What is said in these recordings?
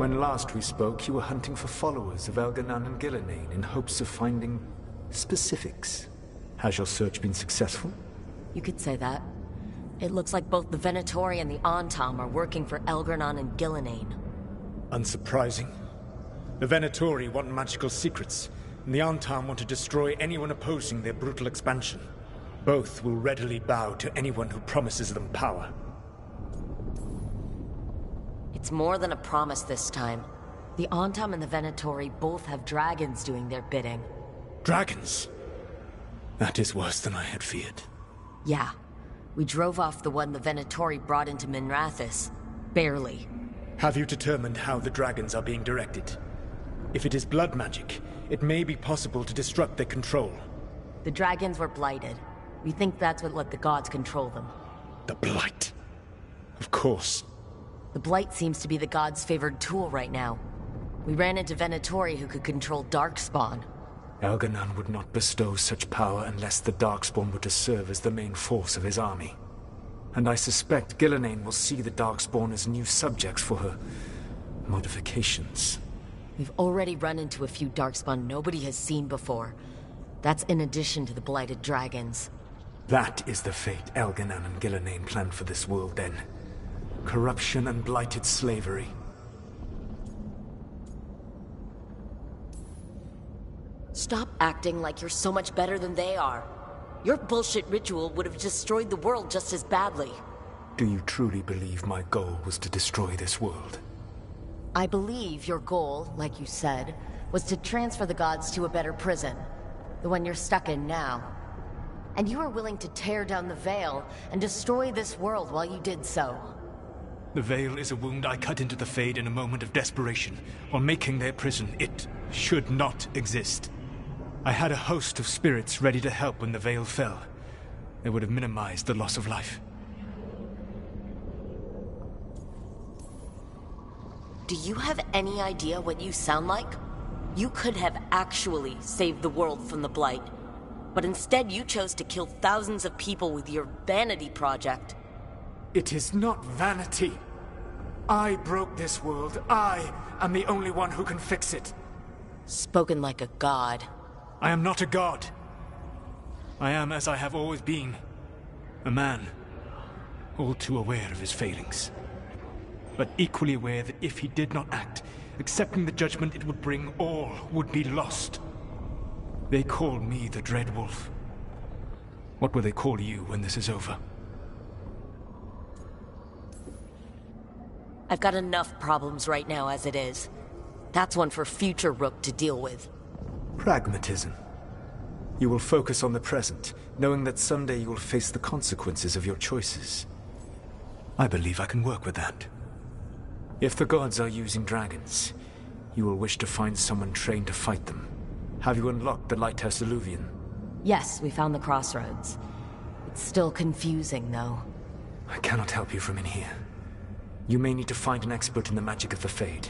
When last we spoke, you were hunting for followers of Elganan and Gillenane in hopes of finding specifics. Has your search been successful? You could say that. It looks like both the Venatori and the Antam are working for Elganan and Gillenane. Unsurprising. The Venatori want magical secrets, and the Antam want to destroy anyone opposing their brutal expansion. Both will readily bow to anyone who promises them power. It's more than a promise this time. The Antam and the Venatori both have dragons doing their bidding. Dragons? That is worse than I had feared. Yeah. We drove off the one the Venatori brought into Minrathous. Barely. Have you determined how the dragons are being directed? If it is blood magic, it may be possible to disrupt their control. The dragons were blighted. We think that's what let the gods control them. The Blight. Of course. The Blight seems to be the gods' favored tool right now. We ran into Venatori who could control Darkspawn. Elganan would not bestow such power unless the Darkspawn were to serve as the main force of his army. And I suspect Gillenane will see the Darkspawn as new subjects for her modifications. We've already run into a few Darkspawn nobody has seen before. That's in addition to the blighted dragons. That is the fate Elganan and Gillenane planned for this world then. Corruption and blighted slavery. Stop acting like you're so much better than they are. Your bullshit ritual would have destroyed the world just as badly. Do you truly believe my goal was to destroy this world? I believe your goal, like you said, was to transfer the gods to a better prison. The one you're stuck in now. And you were willing to tear down the Veil and destroy this world while you did so. The Veil is a wound I cut into the Fade in a moment of desperation, while making their prison. It should not exist. I had a host of spirits ready to help when the Veil fell. They would have minimized the loss of life. Do you have any idea what you sound like? You could have actually saved the world from the Blight. But instead you chose to kill thousands of people with your vanity project. It is not vanity. I broke this world. I am the only one who can fix it. Spoken like a god. I am not a god. I am as I have always been. A man. All too aware of his failings. But equally aware that if he did not act, accepting the judgment it would bring, all would be lost. They call me the Dread Wolf. What will they call you when this is over? I've got enough problems right now as it is. That's one for future Rook to deal with. Pragmatism. You will focus on the present, knowing that someday you will face the consequences of your choices. I believe I can work with that. If the gods are using dragons, you will wish to find someone trained to fight them. Have you unlocked the Lighthouse Illuvian? Yes, we found the crossroads. It's still confusing, though. I cannot help you from in here. You may need to find an expert in the magic of the Fade.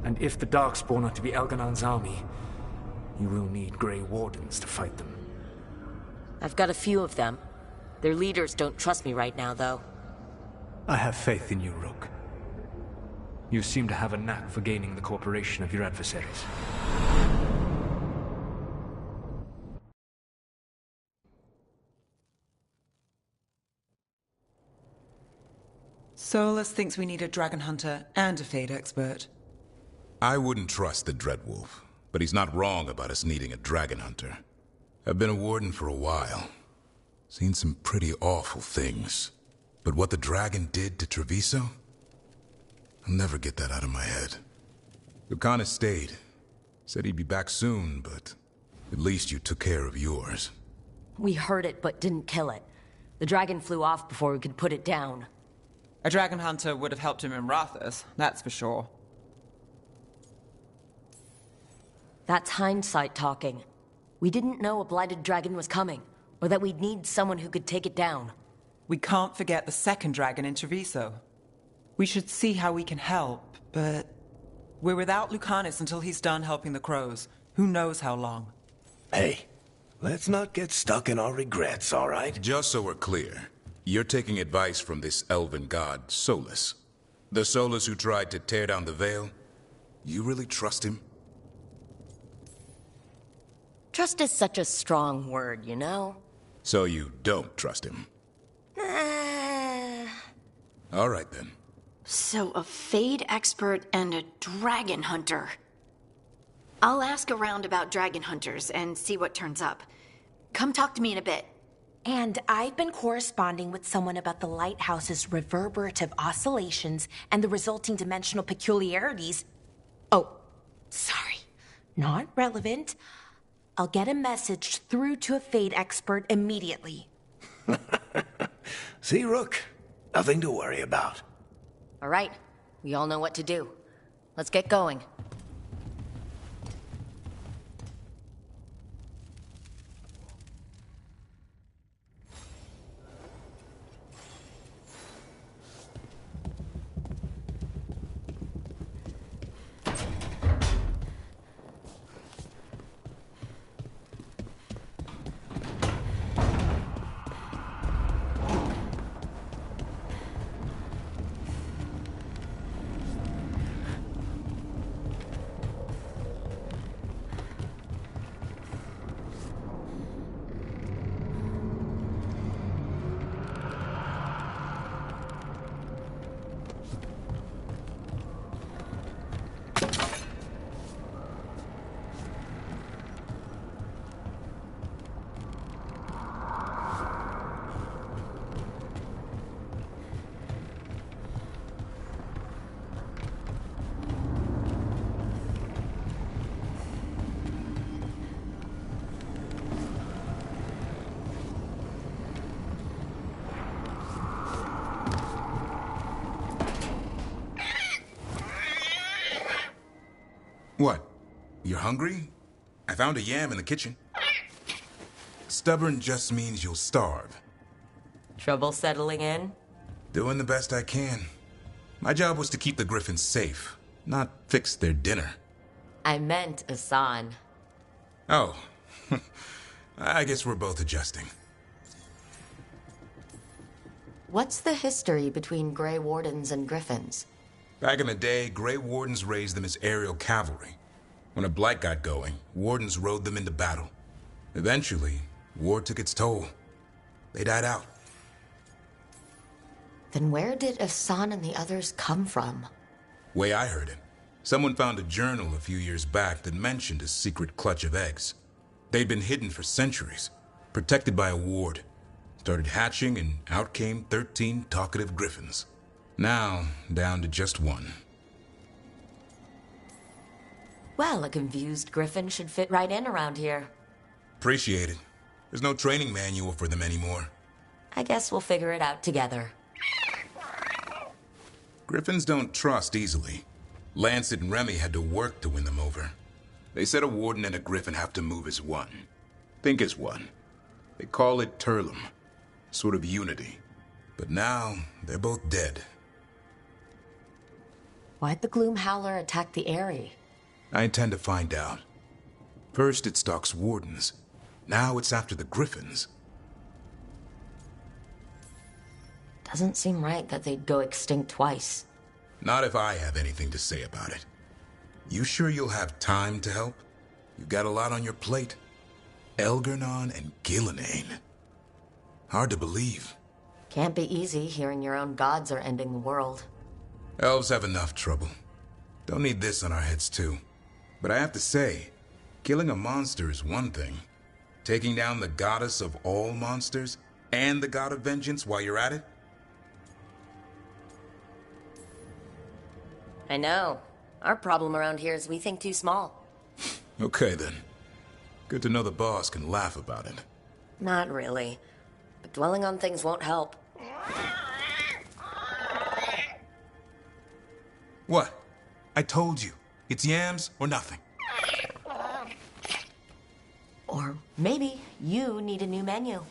And if the Darkspawn are to be Elganan's army, you will need Grey Wardens to fight them. I've got a few of them. Their leaders don't trust me right now, though. I have faith in you, Rook. You seem to have a knack for gaining the cooperation of your adversaries. Solus thinks we need a dragon hunter and a Fade expert. I wouldn't trust the Dreadwolf, but he's not wrong about us needing a dragon hunter. I've been a warden for a while. Seen some pretty awful things. But what the dragon did to Treviso? I'll never get that out of my head. Lucanus stayed. Said he'd be back soon, but at least you took care of yours. We heard it, but didn't kill it. The dragon flew off before we could put it down. A dragon hunter would have helped him in Rathus, that's for sure. That's hindsight talking. We didn't know a blighted dragon was coming, or that we'd need someone who could take it down. We can't forget the second dragon in Treviso. We should see how we can help, but we're without Lucanus until he's done helping the crows. Who knows how long? Hey, let's not get stuck in our regrets, all right? Just so we're clear, you're taking advice from this elven god, Solus. The Solus who tried to tear down the Veil? You really trust him? Trust is such a strong word, you know? So you don't trust him? All right, then. So a Fade expert and a dragon hunter. I'll ask around about dragon hunters and see what turns up. Come talk to me in a bit. And I've been corresponding with someone about the lighthouse's reverberative oscillations and the resulting dimensional peculiarities. Oh, sorry. Not relevant. I'll get a message through to a Fade expert immediately. See, Rook? Nothing to worry about. All right, we all know what to do. Let's get going. What? You're hungry? I found a yam in the kitchen. Stubborn just means you'll starve. Trouble settling in? Doing the best I can. My job was to keep the Griffins safe, not fix their dinner. I meant Asan. Oh. I guess we're both adjusting. What's the history between Grey Wardens and Griffins? Back in the day, Grey Wardens raised them as aerial cavalry. When a blight got going, Wardens rode them into battle. Eventually, war took its toll. They died out. Then where did Asan and the others come from? Way I heard it, someone found a journal a few years back that mentioned a secret clutch of eggs. They'd been hidden for centuries, protected by a ward. Started hatching and out came 13 talkative griffins. Now, down to just one. Well, a confused griffin should fit right in around here. Appreciate it. There's no training manual for them anymore. I guess we'll figure it out together. Griffins don't trust easily. Lancet and Remy had to work to win them over. They said a warden and a griffin have to move as one. Think as one. They call it Turlum. Sort of unity. But now, they're both dead. Why'd the Gloom Howler attack the Eyrie? I intend to find out. First it stalks wardens. Now it's after the griffins. Doesn't seem right that they'd go extinct twice. Not if I have anything to say about it. You sure you'll have time to help? You've got a lot on your plate. Elgernon and Gillenane. Hard to believe. Can't be easy hearing your own gods are ending the world. Elves have enough trouble. Don't need this on our heads too. But I have to say, killing a monster is one thing. Taking down the goddess of all monsters and the god of vengeance while you're at it? I know. Our problem around here is we think too small. Okay then. Good to know the boss can laugh about it. Not really. But dwelling on things won't help. What? I told you. It's yams or nothing. Or maybe you need a new menu.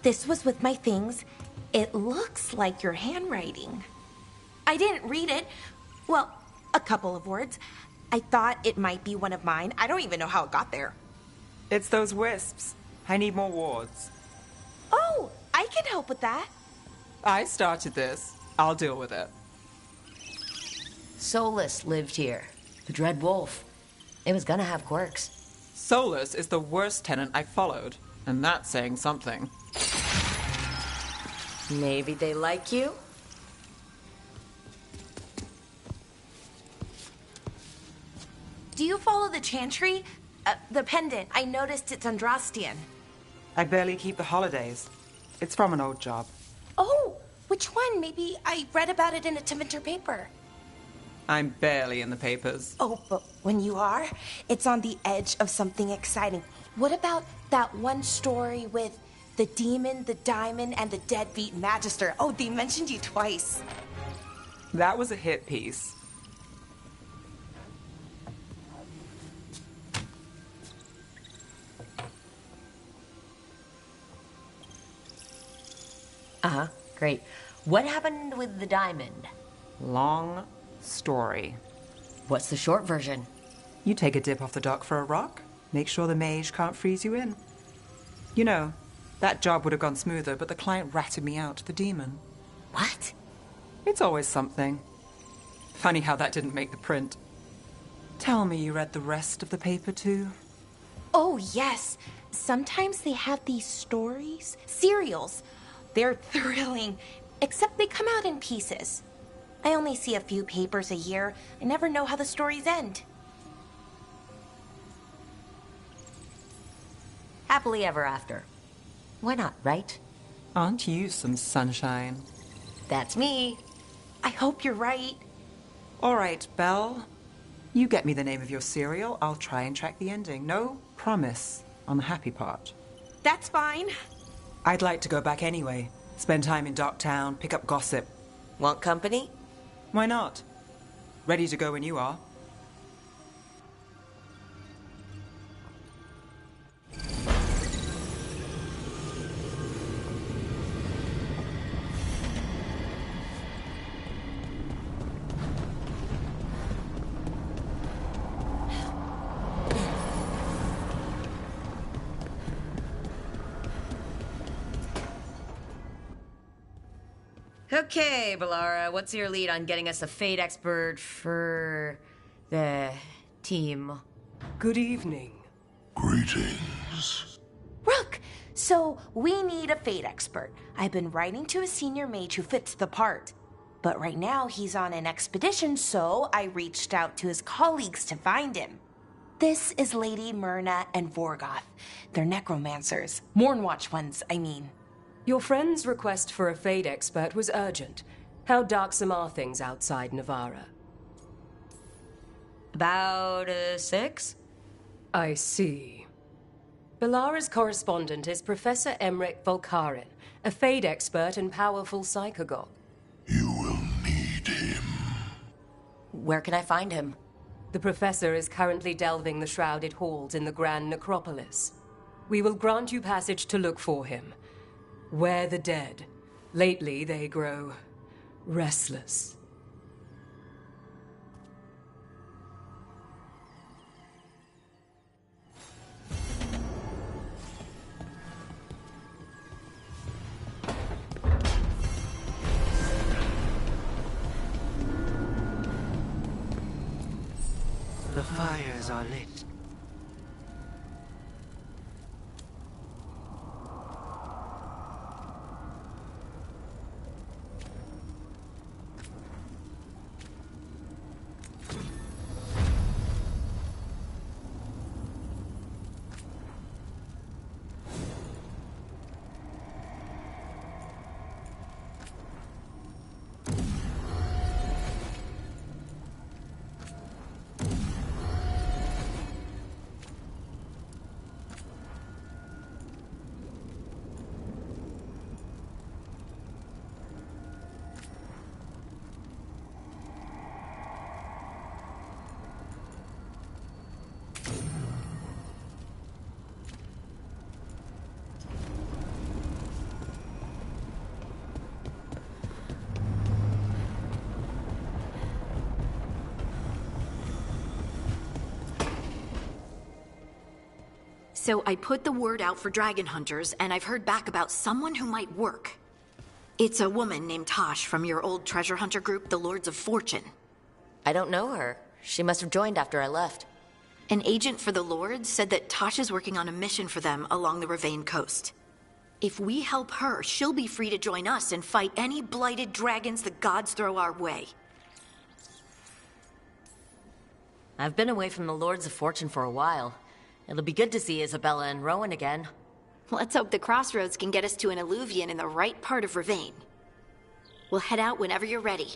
this was with my things. It looks like your handwriting. I didn't read it. Well, a couple of words. I thought it might be one of mine. I don't even know how it got there. It's those wisps. I need more wards. Oh, I can help with that. I started this. I'll deal with it. Solus lived here. The Dread Wolf. It was gonna have quirks. Solus is the worst tenant I followed, and that's saying something. Maybe they like you? Do you follow the chantry? The pendant. I noticed it's Andrastian. I barely keep the holidays. It's from an old job. Oh, which one? Maybe I read about it in a Tevinter paper. I'm barely in the papers. Oh, but when you are, it's on the edge of something exciting. What about that one story with the demon, the diamond, and the deadbeat magister? Oh, they mentioned you twice. That was a hit piece. Uh-huh, great. What happened with the diamond? Long story. What's the short version? You take a dip off the dock for a rock, make sure the mage can't freeze you in. You know, that job would have gone smoother, but the client ratted me out, the demon. What? It's always something. Funny how that didn't make the print. Tell me you read the rest of the paper too? Oh, yes. Sometimes they have these stories, serials. They're thrilling, except they come out in pieces. I only see a few papers a year. I never know how the stories end. Happily ever after. Why not, right? Aren't you some sunshine? That's me. I hope you're right. All right, Belle. You get me the name of your serial. I'll try and track the ending. No promise on the happy part. That's fine. I'd like to go back anyway. Spend time in Docktown, pick up gossip. Want company? Why not? Ready to go when you are. Okay, Bellara, what's your lead on getting us a Fate expert for the team? Good evening. Greetings. Rook, so we need a Fate expert. I've been writing to a senior mage who fits the part. But right now he's on an expedition, so I reached out to his colleagues to find him. This is Lady Myrna and Vorgoth. They're necromancers. Mournwatch ones, I mean. Your friend's request for a Fade expert was urgent. How darksome are things outside Navarra? About 6? I see. Bellara's correspondent is Professor Emmerich Volkarin, a Fade expert and powerful psychagogue. You will need him. Where can I find him? The professor is currently delving the shrouded halls in the Grand Necropolis. We will grant you passage to look for him. Where the dead. Lately, they grow restless. The fires are lit. So I put the word out for dragon hunters, and I've heard back about someone who might work. It's a woman named Tosh from your old treasure hunter group, the Lords of Fortune. I don't know her. She must have joined after I left. An agent for the Lords said that Tosh is working on a mission for them along the Ravane coast. If we help her, she'll be free to join us and fight any blighted dragons the gods throw our way. I've been away from the Lords of Fortune for a while. It'll be good to see Isabella and Rowan again. Let's hope the crossroads can get us to an alluvion in the right part of Ravane. We'll head out whenever you're ready.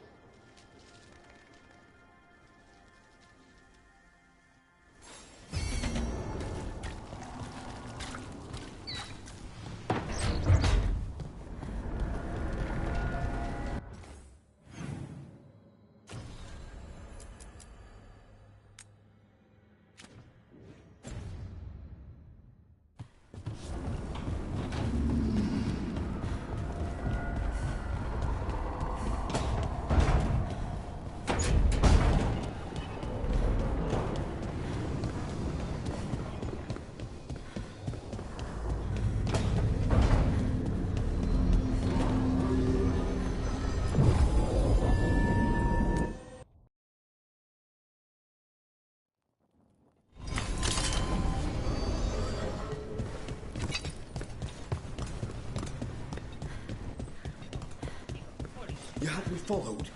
You had me followed.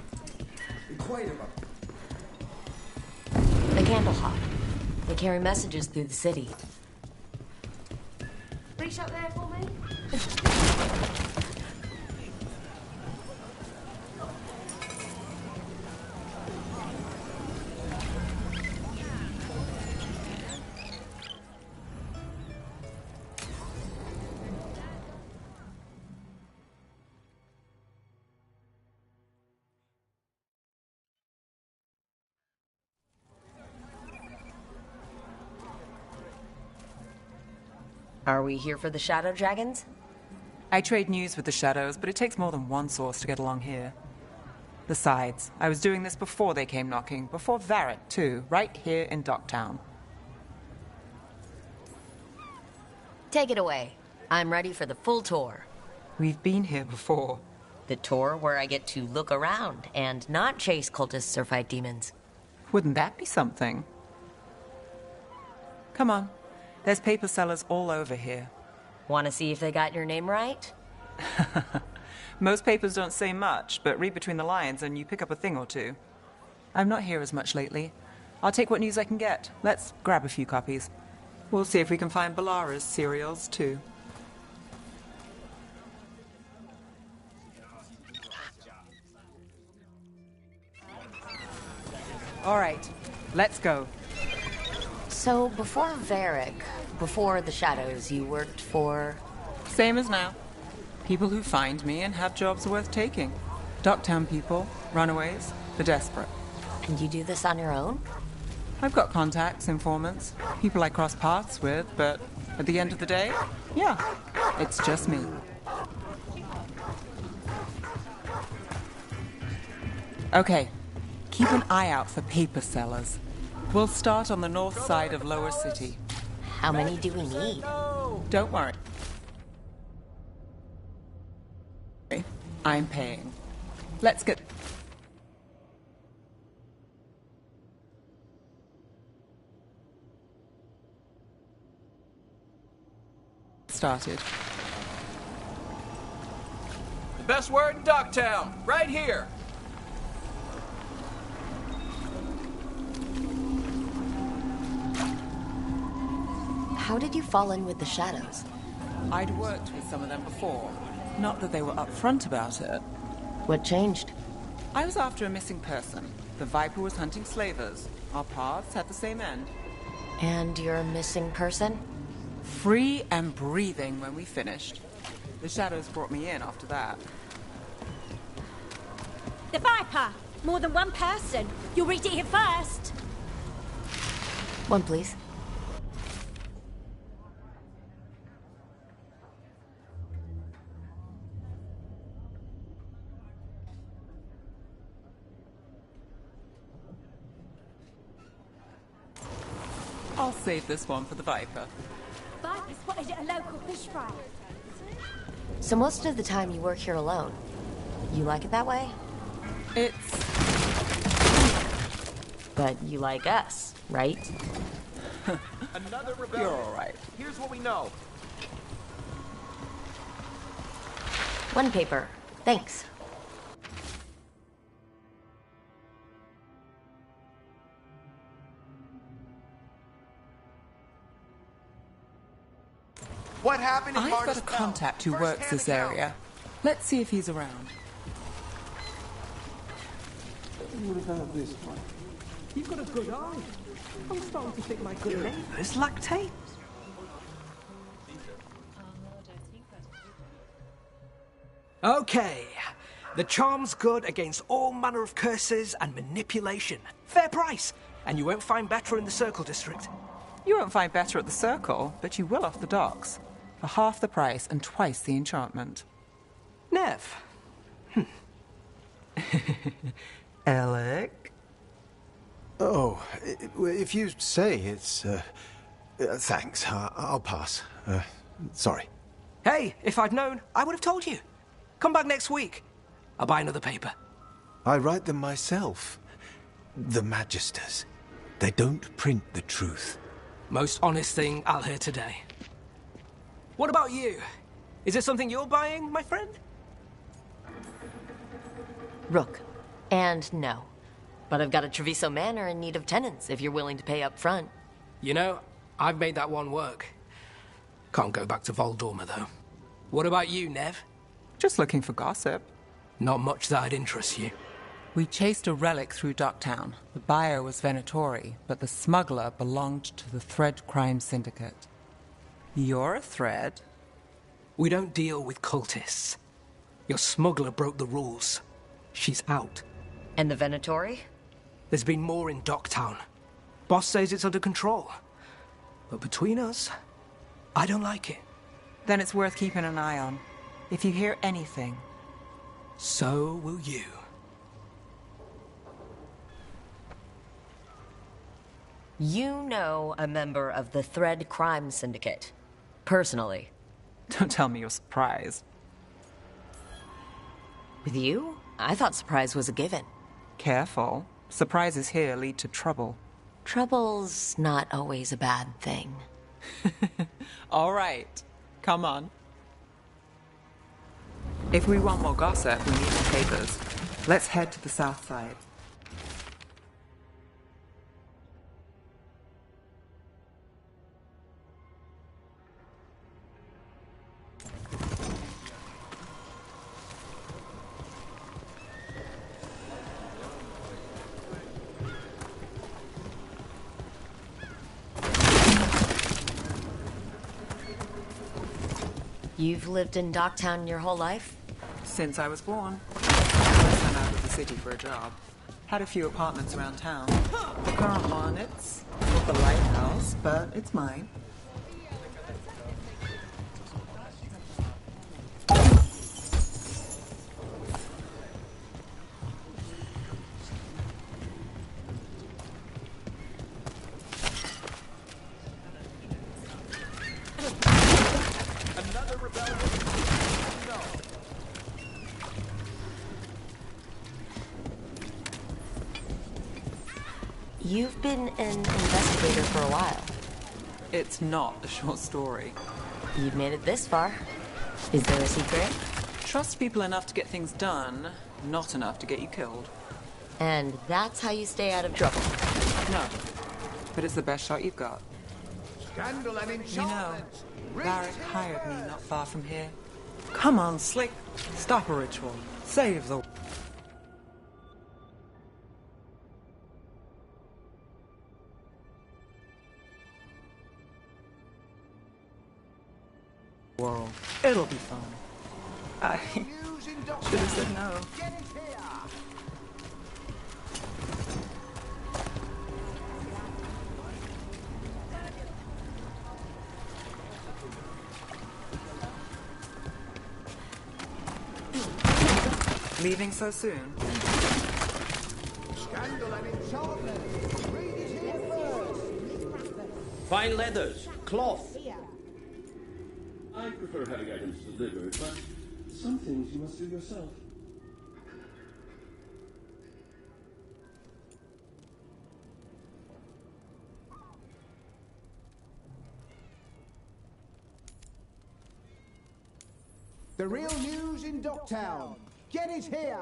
Inquire about. The Candlehawk. They carry messages through the city. Reach up there for me. Are we here for the Shadow Dragons? I trade news with the Shadows, but it takes more than one source to get along here. Besides, I was doing this before they came knocking, before Varric, too, right here in Docktown. Take it away. I'm ready for the full tour. We've been here before. The tour where I get to look around and not chase cultists or fight demons. Wouldn't that be something? Come on. There's paper sellers all over here. Want to see if they got your name right? Most papers don't say much, but read between the lines and you pick up a thing or two. I'm not here as much lately. I'll take what news I can get. Let's grab a few copies. We'll see if we can find Balara's cereals, too. All right, let's go. So, before Varric, before the Shadows, you worked for... Same as now. People who find me and have jobs worth taking. Docktown people, runaways, the desperate. And you do this on your own? I've got contacts, informants, people I cross paths with, but at the end of the day, yeah, it's just me. Okay, keep an eye out for paper sellers. We'll start on the north side of Lower City. How many do we need? Don't worry. I'm paying. Let's get... started. The best word in Docktown, right here. How did you fall in with the Shadows? I'd worked with some of them before. Not that they were upfront about it. What changed? I was after a missing person. The Viper was hunting slavers. Our paths had the same end. And you're a missing person? Free and breathing when we finished. The Shadows brought me in after that. The Viper! More than one person. You'll read it here first. One, please. I'll save this one for the Viper. I spotted it at a local fish fry. So most of the time you work here alone. You like it that way? It's... But you like us, right? Another rebellion. You're all right. Here's what we know. One paper. Thanks. What happened in I've got a Barnesville? contact who First-hand works this account. area. Let's see if he's around. What about this one? You've got a good eye. I'm starting to think my good neighbours lactate. Okay. The charm's good against all manner of curses and manipulation. Fair price. And you won't find better in the Circle District. You won't find better at the Circle, but you will off the docks. For half the price and twice the enchantment. Nev. Alec? Oh, if you say it's... thanks. I'll pass. Sorry. Hey, if I'd known, I would have told you. Come back next week. I'll buy another paper. I write them myself. The Magisters. They don't print the truth. Most honest thing I'll hear today. What about you? Is there something you're buying, my friend? Rook. And no. But I've got a Treviso Manor in need of tenants if you're willing to pay up front. You know, I've made that one work. Can't go back to Voldorma, though. What about you, Nev? Just looking for gossip. Not much that'd interest you. We chased a relic through Docktown. The buyer was Venatori, but the smuggler belonged to the Thread Crime Syndicate. You're a Thread? We don't deal with cultists. Your smuggler broke the rules. She's out. And the Venatori? There's been more in Docktown. Boss says it's under control. But between us, I don't like it. Then it's worth keeping an eye on. If you hear anything... So will you. You know a member of the Thread Crime Syndicate. Personally. Don't tell me you're surprised. With you? I thought surprise was a given. Careful. Surprises here lead to trouble. Trouble's not always a bad thing. All right. Come on. If we want more gossip, we need the papers. Let's head to the south side. You've lived in Docktown your whole life? Since I was born. First time out of the city for a job. Had a few apartments around town. The current one, it's not the lighthouse, but it's mine. You've been an investigator for a while. It's not a short story. You've made it this far. Is there a secret? Trust people enough to get things done, not enough to get you killed. And that's how you stay out of trouble. No, but it's the best shot you've got. Scandal and enchantment. You know, Varric hired me not far from here. Come on, Slick. Stop a ritual. Save the... world. It'll be fun. I should have said no. Leaving so soon? Scandal and enchantment. Fine leathers, cloth. I prefer having items delivered, but some things you must do yourself. The real news in Docktown. Get it here!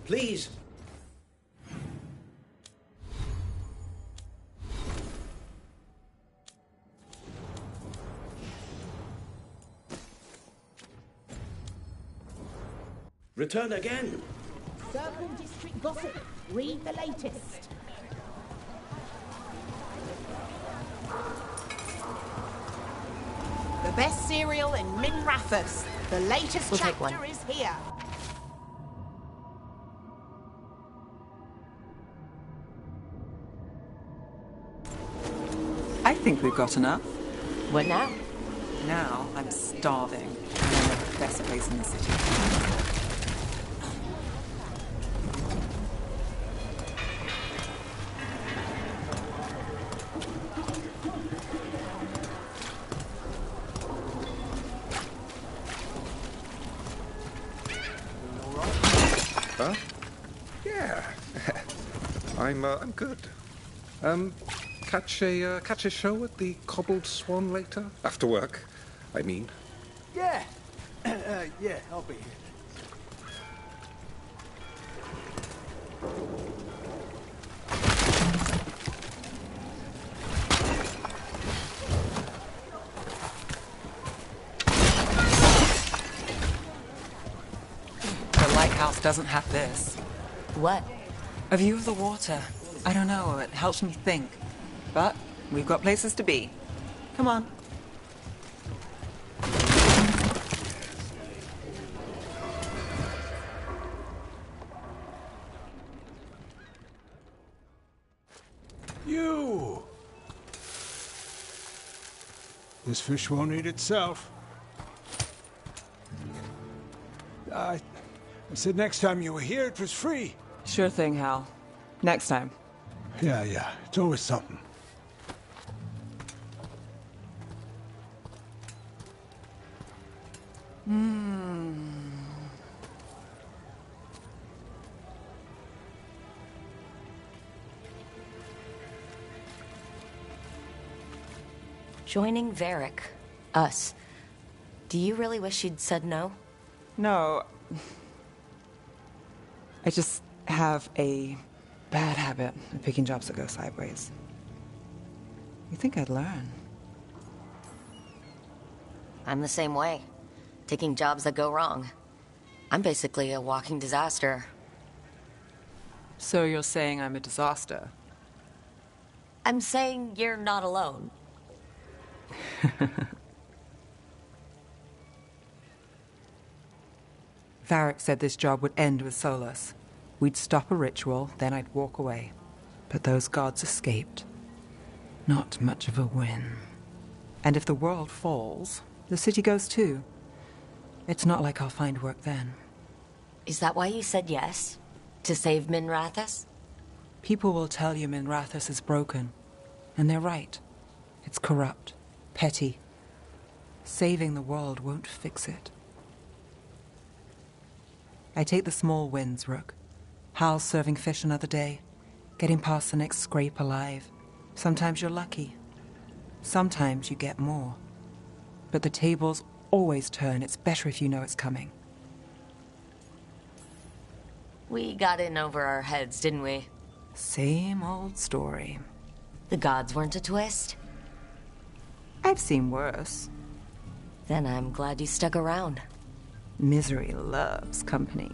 Please. Return again. Circle District Gossip. Read the latest. The best cereal in Minrathous. The latest We'll take one. chapter is here. I think we've got enough. What now? Now I'm starving. And I'm at the best place in the city. Huh? Yeah. I'm good. Catch a show at the Cobbled Swan later? After work, I mean. Yeah. Yeah, I'll be here. The lighthouse doesn't have this. What? A view of the water. I don't know, it helps me think. But we've got places to be. Come on. You! This fish won't eat itself. I said next time you were here, it was free. Sure thing, Hal. Next time. Yeah. It's always something. Joining Varric. Us. Do you really wish you'd said no? No. I just have a bad habit of picking jobs that go sideways. You think I'd learn? I'm the same way. Taking jobs that go wrong. I'm basically a walking disaster. So you're saying I'm a disaster? I'm saying you're not alone. Varric said this job would end with Solus. We'd stop a ritual, then I'd walk away. But those gods escaped. Not much of a win. And if the world falls, the city goes too. It's not like I'll find work then. Is that why you said yes? To save Minrathous? People will tell you Minrathous is broken. And they're right. It's corrupt. Petty. Saving the world won't fix it. I take the small wins, Rook. Hal's serving fish another day. Getting past the next scrape alive. Sometimes you're lucky. Sometimes you get more. But the tables always turn. It's better if you know it's coming. We got in over our heads, didn't we? Same old story. The gods weren't a twist? I've seen worse. Then I'm glad you stuck around. Misery loves company.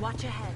Watch ahead.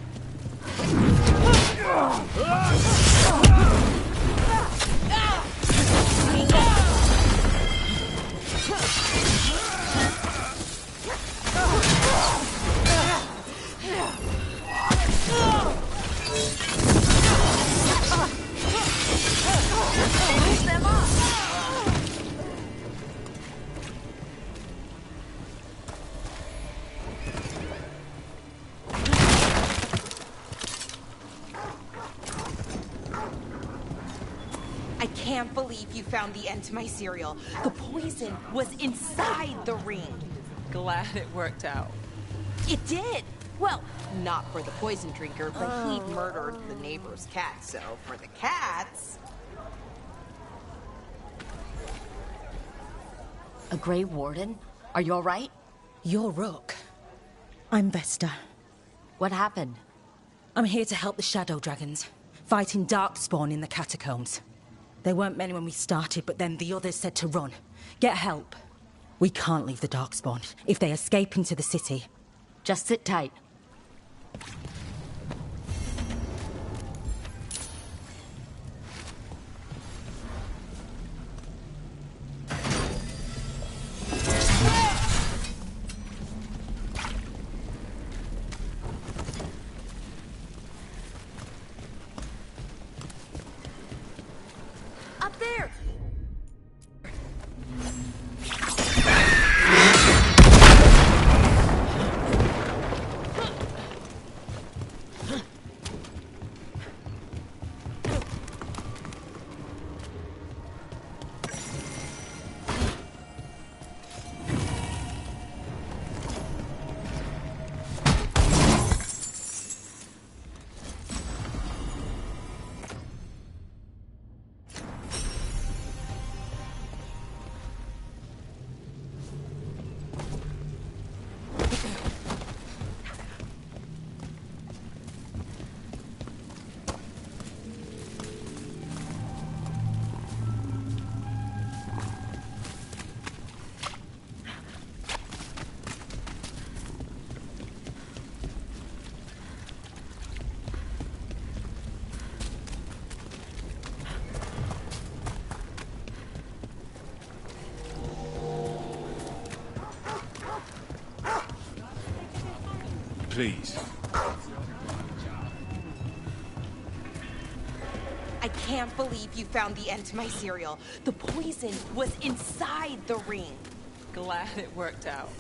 I can't believe you found the end to my cereal. The poison was inside the ring. Glad it worked out. It did. Well, not for the poison drinker, but he'd murdered the neighbor's cat, so for the cats... A Grey Warden? Are you all right? You're Rook. I'm Vesta. What happened? I'm here to help the Shadow Dragons, fighting Darkspawn in the catacombs. There weren't many when we started, but then the others said to run. Get help. We can't leave the Darkspawn. If they escape into the city... Just sit tight. Up there! Please. I can't believe you found the end to my cereal. The poison was inside the ring. Glad it worked out.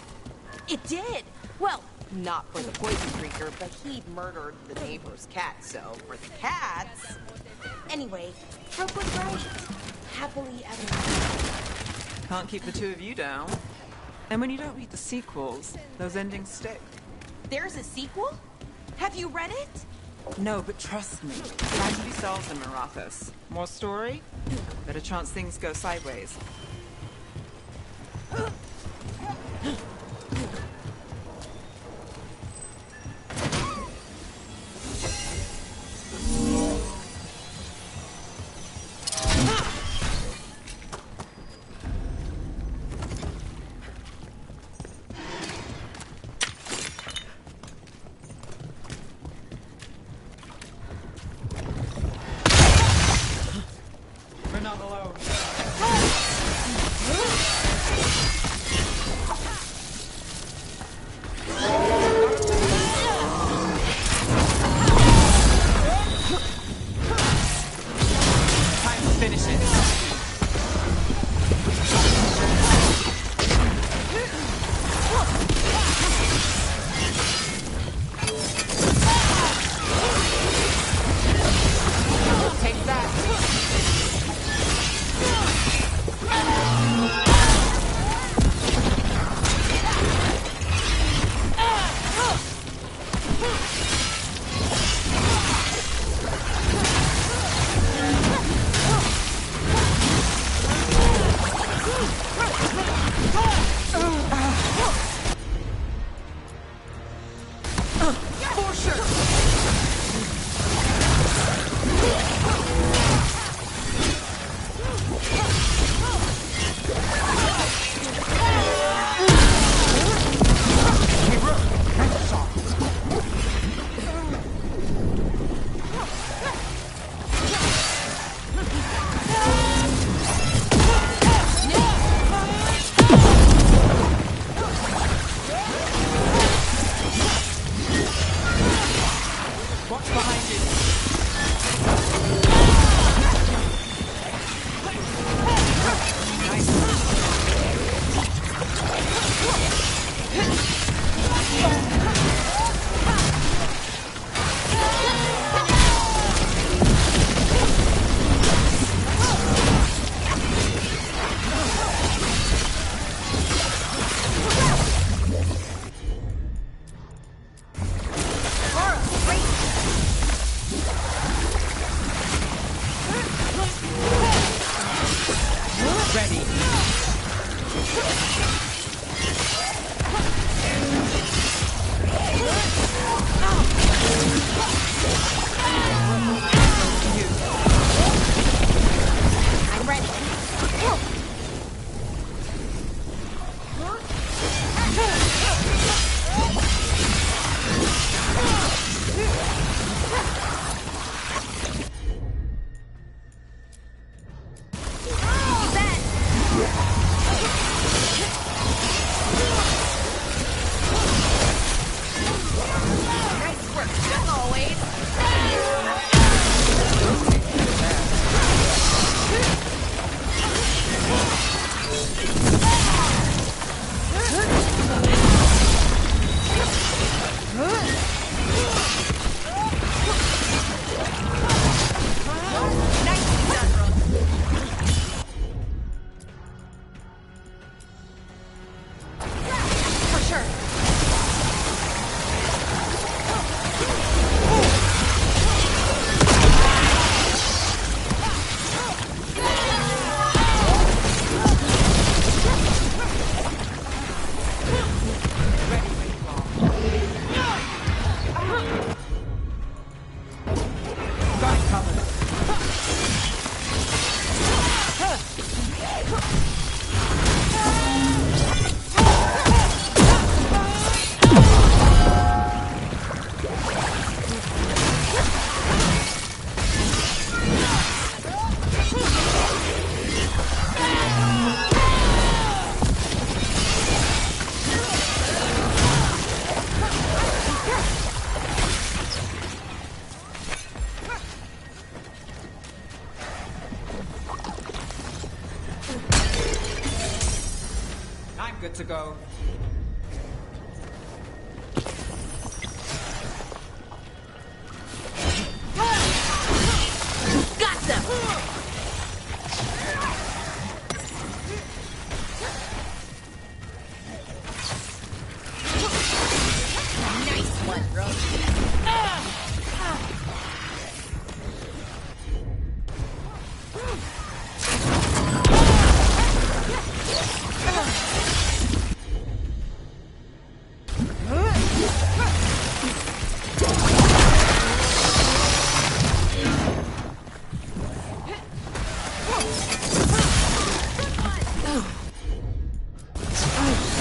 It did. Well, not for the poison drinker, but he'd murdered the neighbor's cat, so for the cats... Anyway, Brooke was right. Happily ever after. Can't keep the two of you down. And when you don't read the sequels, those endings stick. There's a sequel? Have you read it? No, but trust me. Tragedy sells in Marathas. More story? Better chance things go sideways. We're not alone. Time to finish it. Take that. For sure. to go. Got them! Nice one, bro.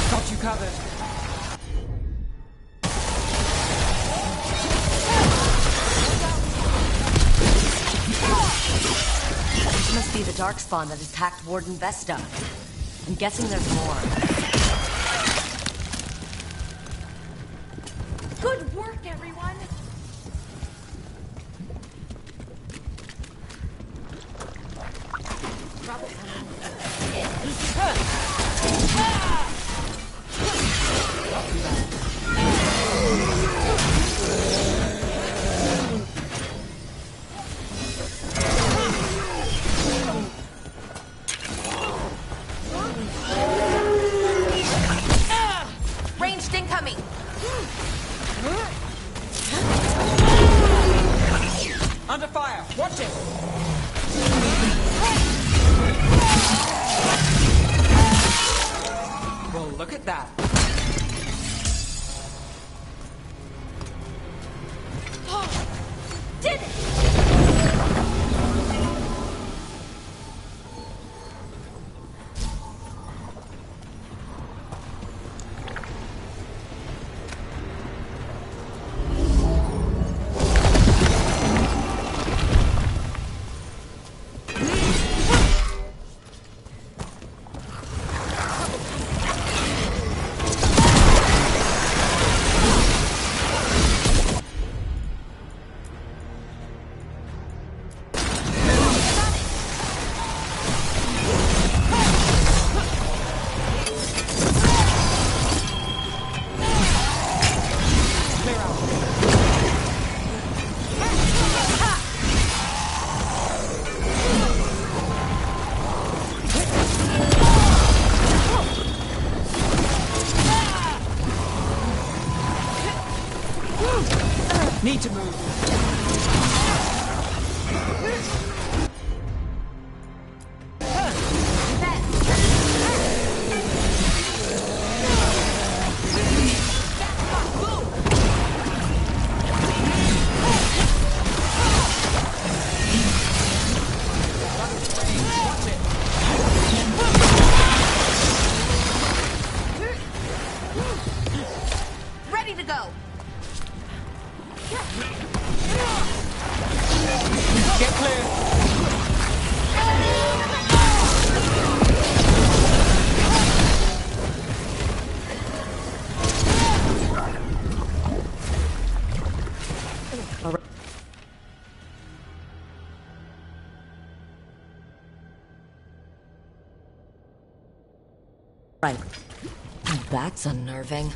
Got you covered. This must be the Darkspawn that attacked Warden Vesta. I'm guessing there's more. Good work, everyone! Ranged incoming! Under fire! Watch it! Well, look at that. Did it! Need to move. Ready to go! Get clear. Right. That's unnerving.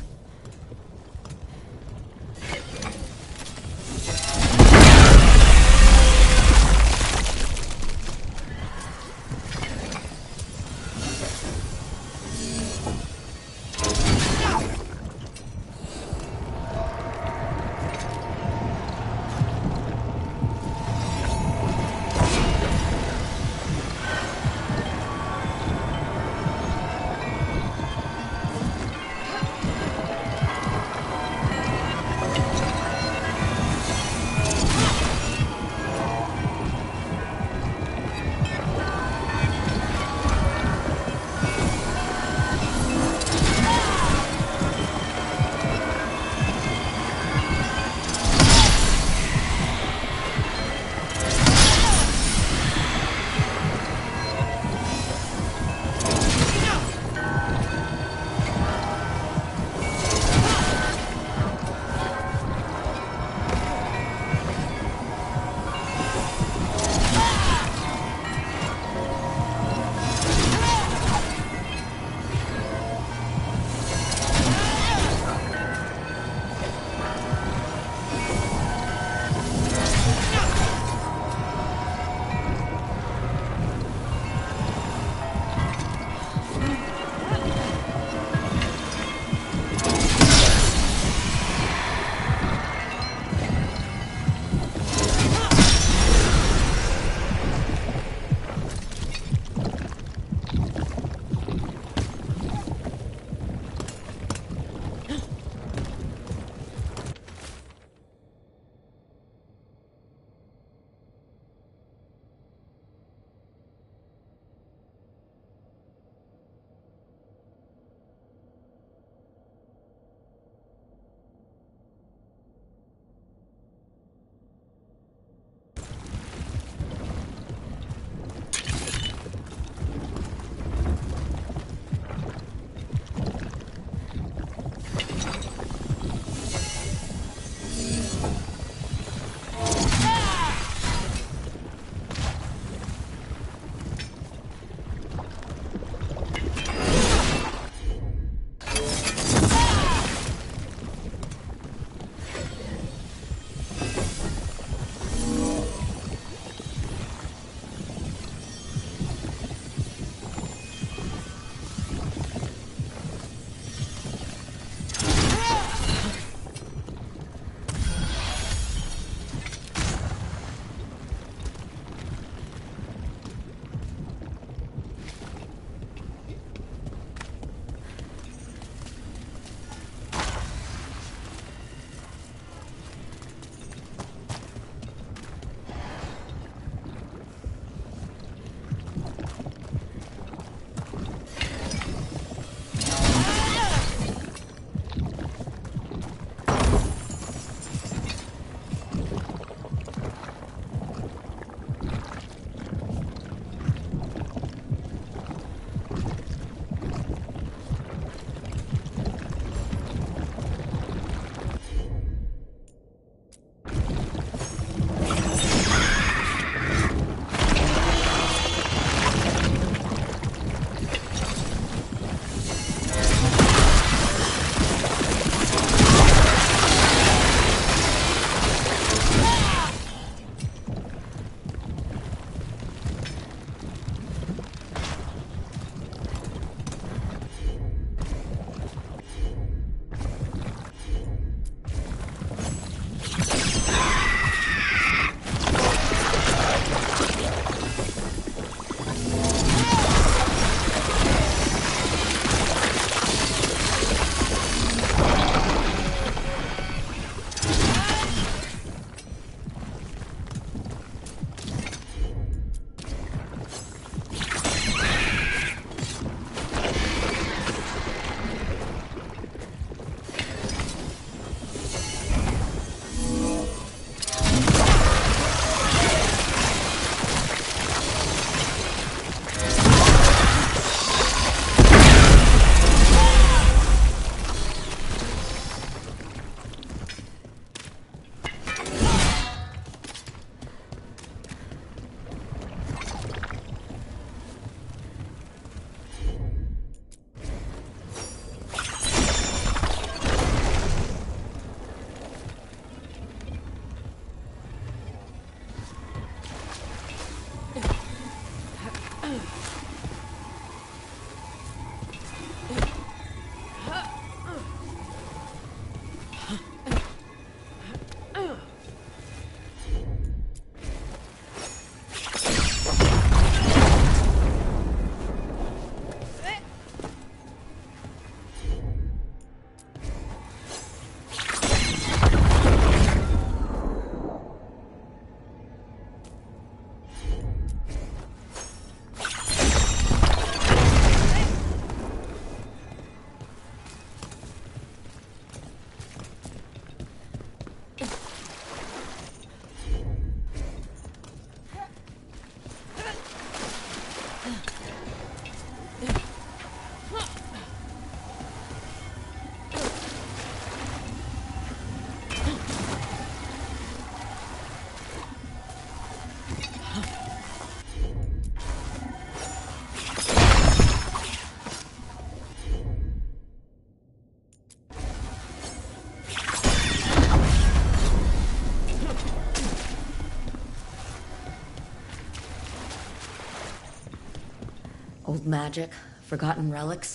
Old magic, forgotten relics.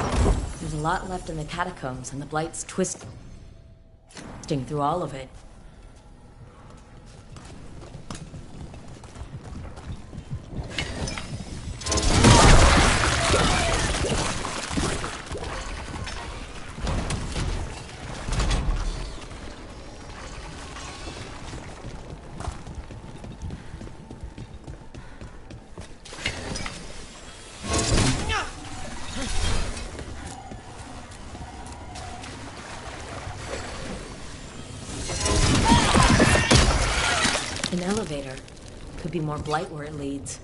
There's a lot left in the catacombs, and the Blight's twisting through all of it. An elevator. Could be more Blight where it leads.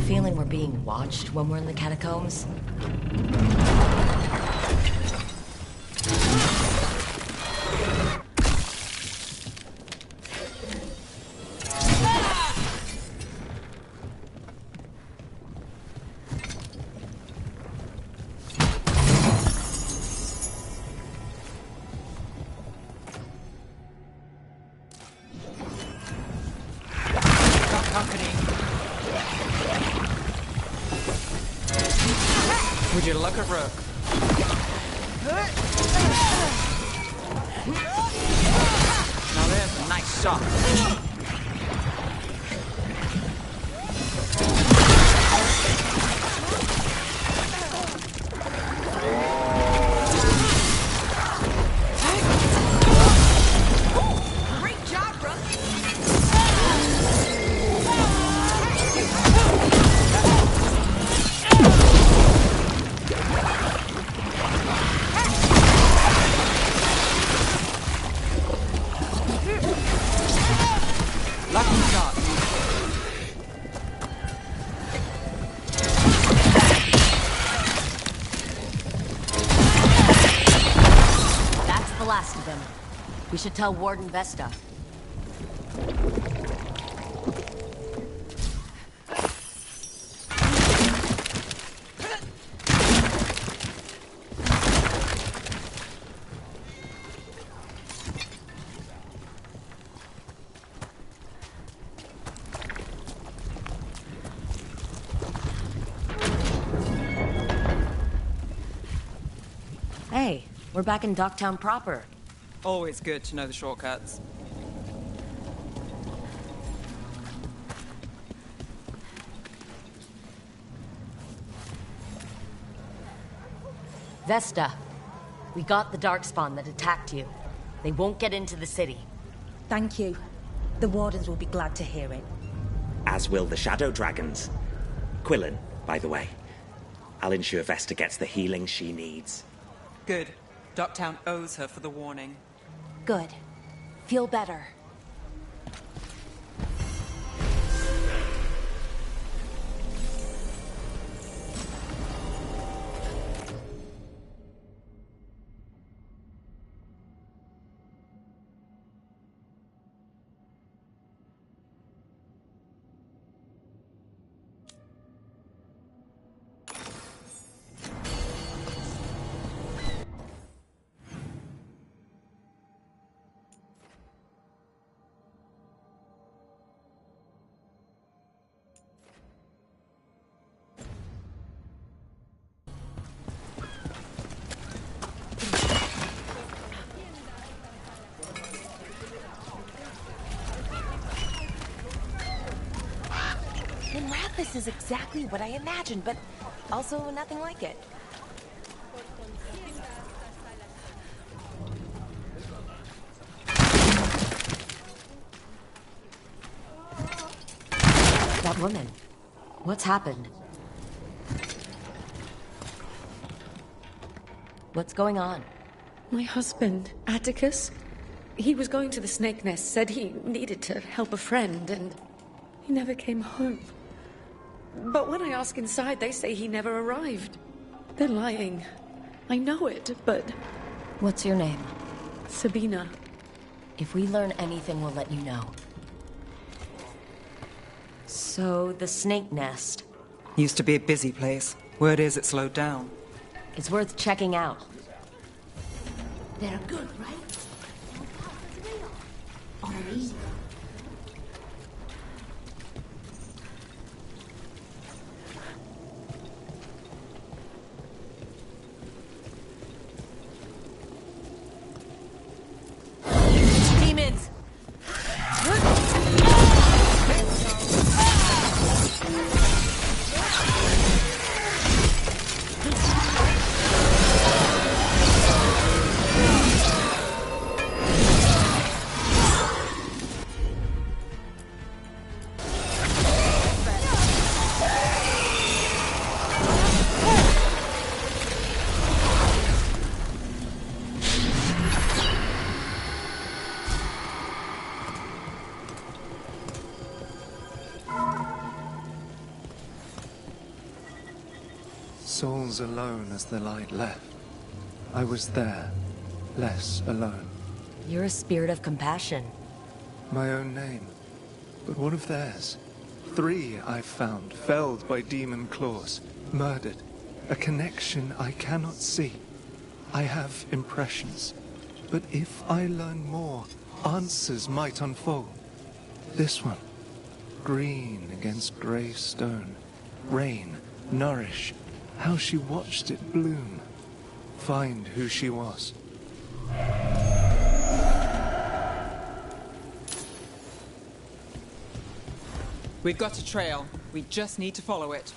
Feeling we're being watched when we're in the catacombs? Would you look at Rook? Now there's a nice shot. Great job, Rook! Lucky shot. That's the last of them. We should tell Warden Vesta. Hey, we're back in Docktown proper. Always good to know the shortcuts. Vesta, we got the Darkspawn that attacked you. They won't get into the city. Thank you. The Wardens will be glad to hear it. As will the Shadow Dragons. Quillen, by the way. I'll ensure Vesta gets the healing she needs. Good. Docktown owes her for the warning. Good. Feel better. This is exactly what I imagined, but also nothing like it. That woman. What's happened? What's going on? My husband, Atticus. He was going to the snake nest, said he needed to help a friend, and he never came home. But when I ask inside, they say he never arrived. They're lying. I know it, but... What's your name? Sabina. If we learn anything, we'll let you know. So, the snake nest. Used to be a busy place. Word is it slowed down. It's worth checking out. They're good, right? On an easy. Demons! Souls alone as the light left. I was there, less alone. You're a spirit of compassion. My own name. But what of theirs? 3 I've found, felled by demon claws, murdered. A connection I cannot see. I have impressions. But if I learn more, answers might unfold. This one. Green against grey stone. Rain, nourish. How she watched it bloom. Find who she was. We've got a trail. We just need to follow it.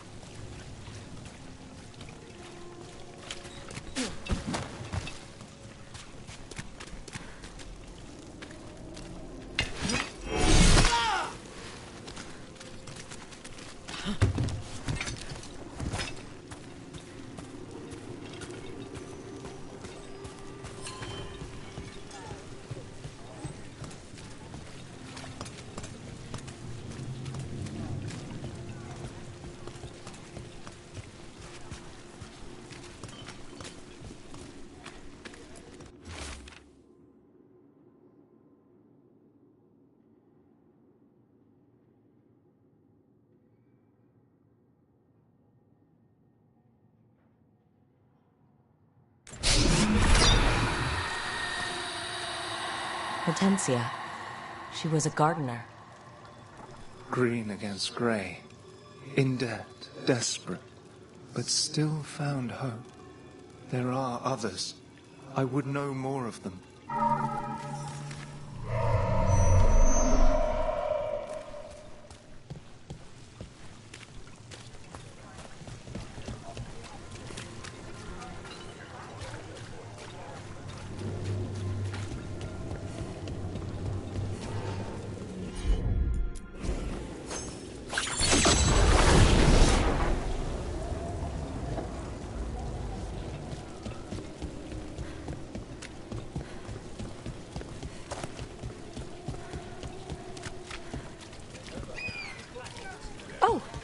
Hortensia. She was a gardener. Green against grey. In debt, desperate, but still found hope. There are others. I would know more of them.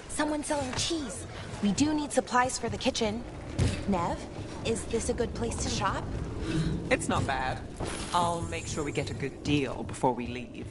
Someone selling cheese. We do need supplies for the kitchen. Nev, is this a good place to shop? It's not bad. I'll make sure we get a good deal before we leave.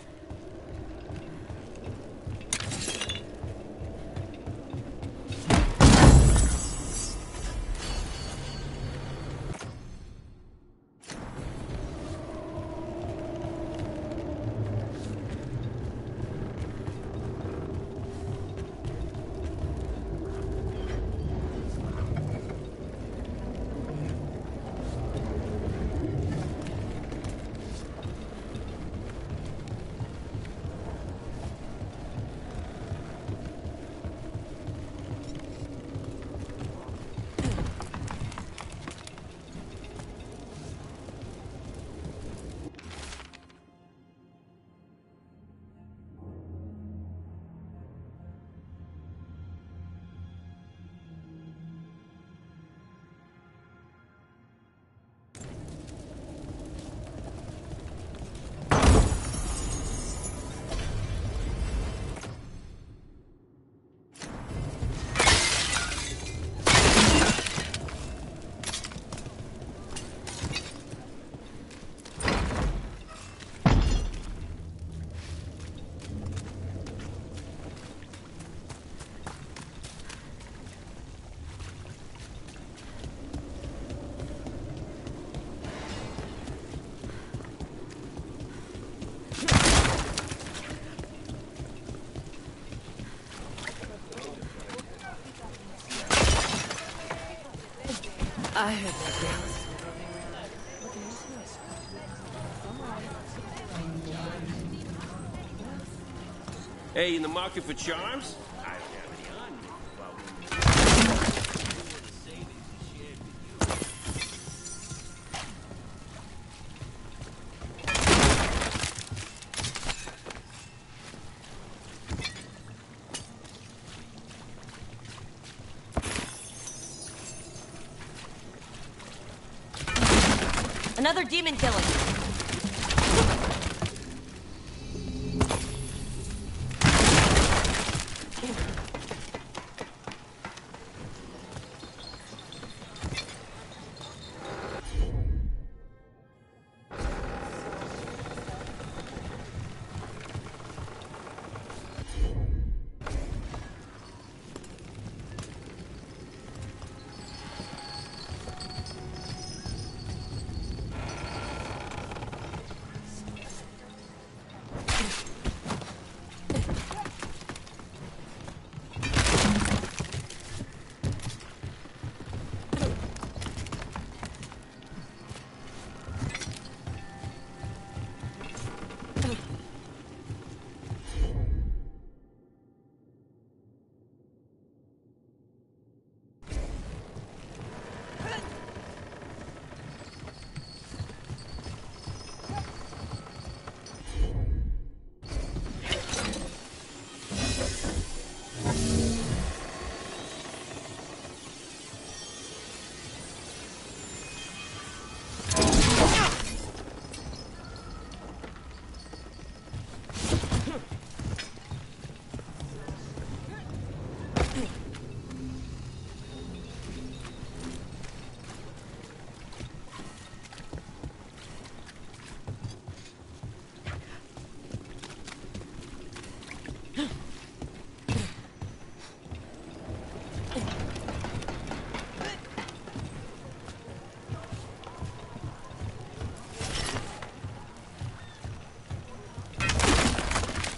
I heard that house. Hey, in the market for charms? Another demon killing.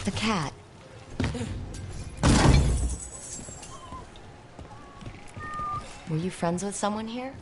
The cat. Were you friends with someone here?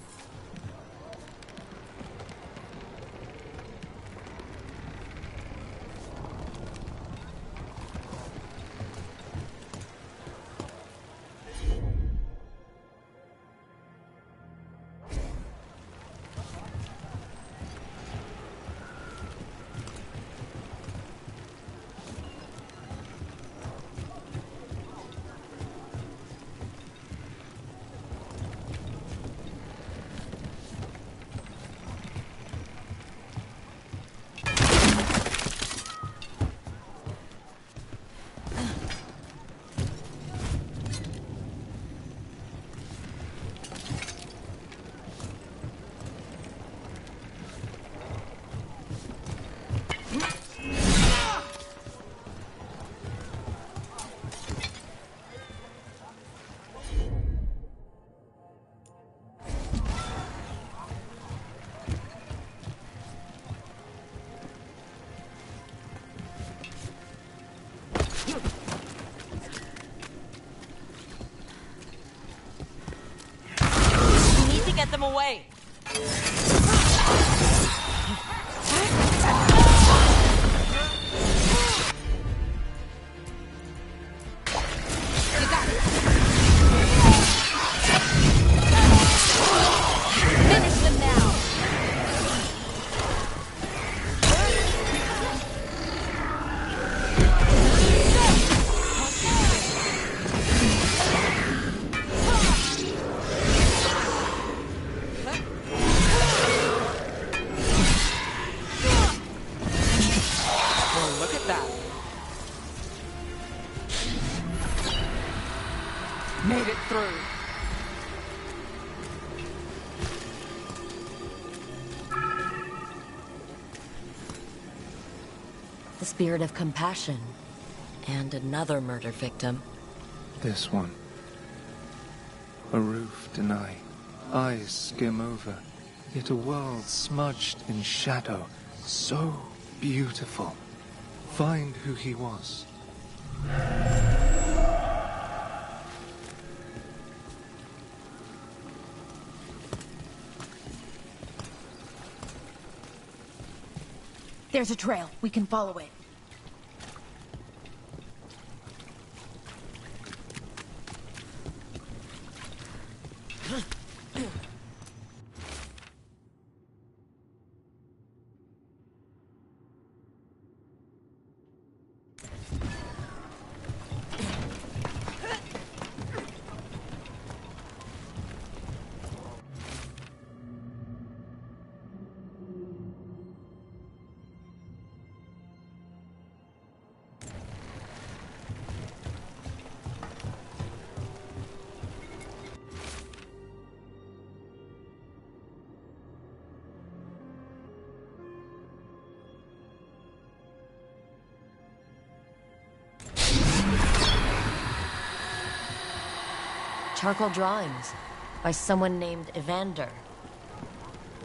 Get them away! Finish them now! Made it through. The spirit of compassion. And another murder victim. This one. A roof deny. Eyes skim over. Yet a world smudged in shadow. So beautiful. Find who he was. There's a trail. We can follow it. Charcoal drawings by someone named Evander.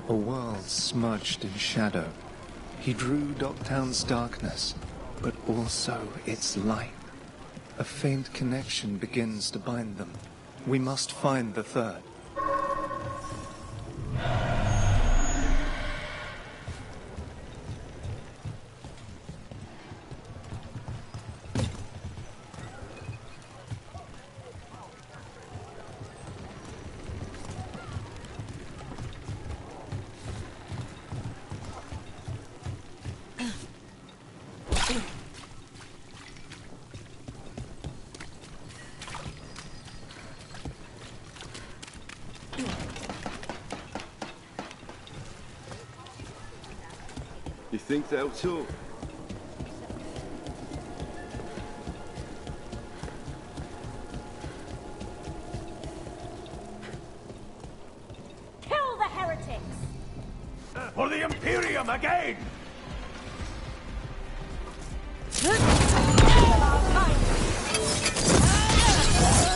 A world smudged in shadow. He drew Docktown's darkness, but also its light. A faint connection begins to bind them. We must find the third. You think they'll talk? Kill the heretics! For the Imperium again!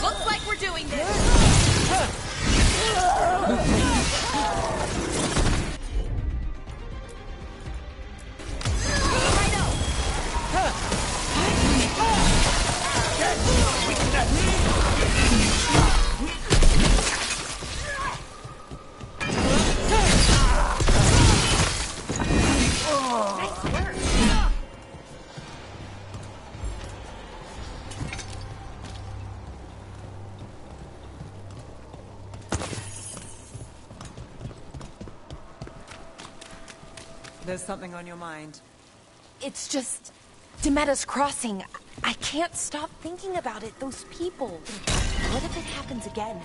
Looks like we're doing this! There's something on your mind. It's just... Demetta's Crossing. I can't stop thinking about it. Those people. What if it happens again?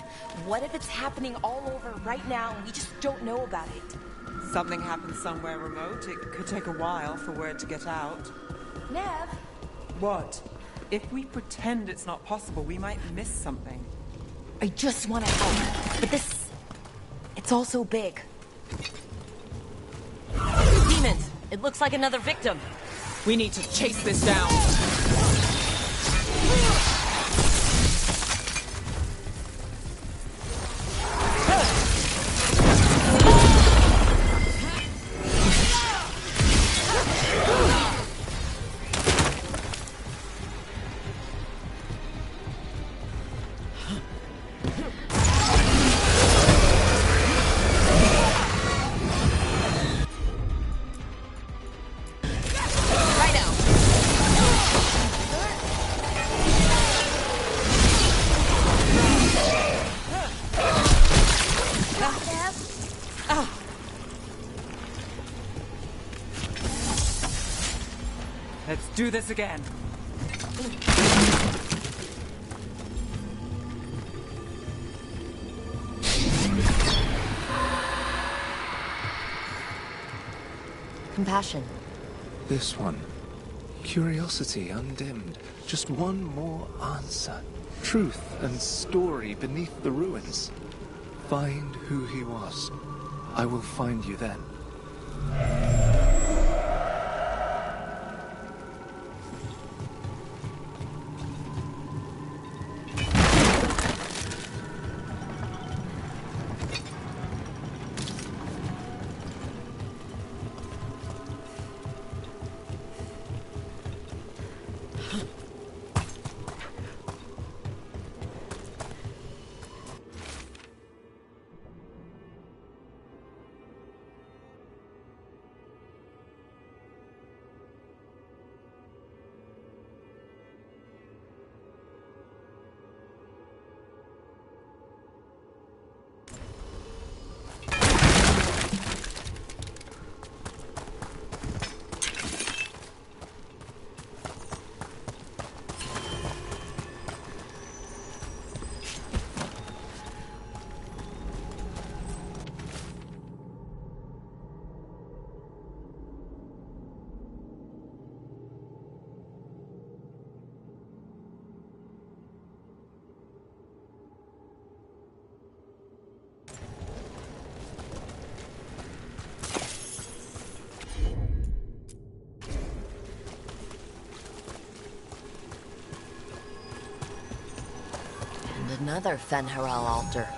What if it's happening all over right now and we just don't know about it? Something happens somewhere remote. It could take a while for word to get out. Nev? What? If we pretend it's not possible, we might miss something. I just want to help. But this... It's all so big. Demons! It looks like another victim. We need to chase this down. Let's do this again. Compassion. This one. Curiosity undimmed. Just one more answer. Truth and story beneath the ruins. Find who he was. I will find you then. Another Fen'Haral altar.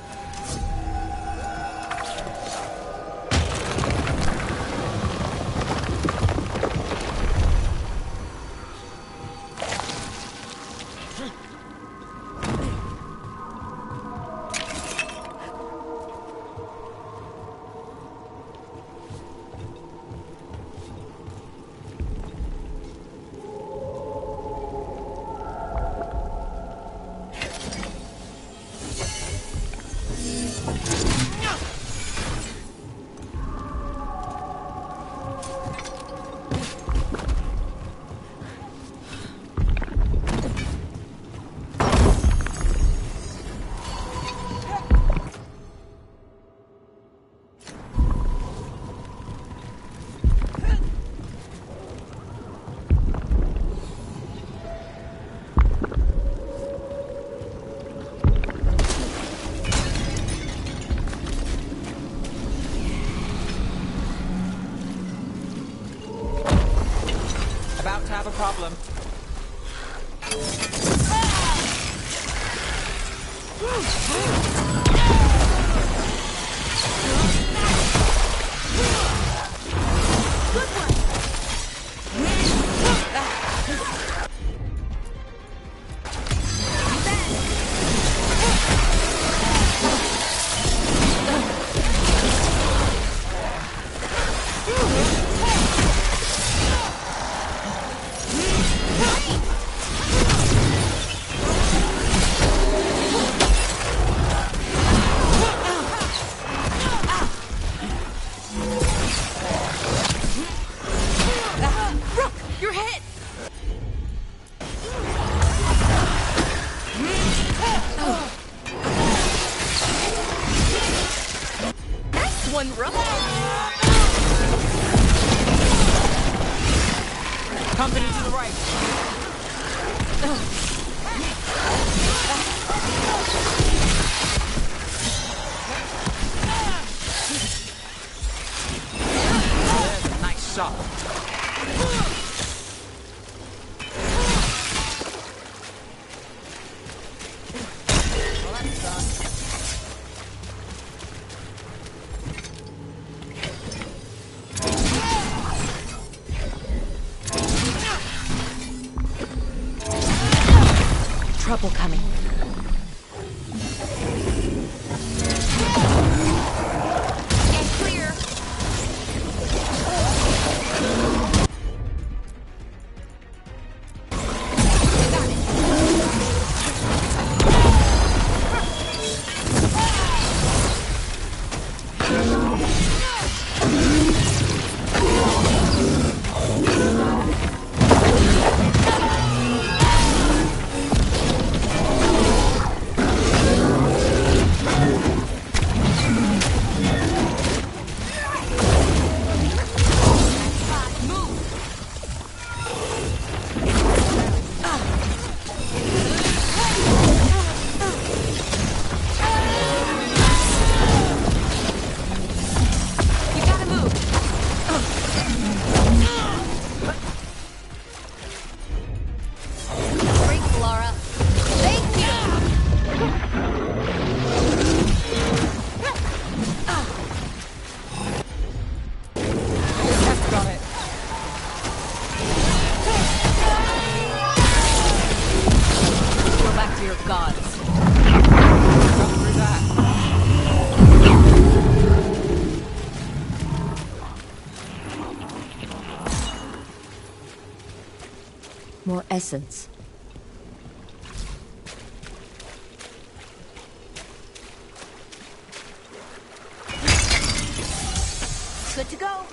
About to have a problem. You're hit! Nice one, Rook! Company to the right. There's a nice shot. Trouble coming. Get clear! More essence. Good to go.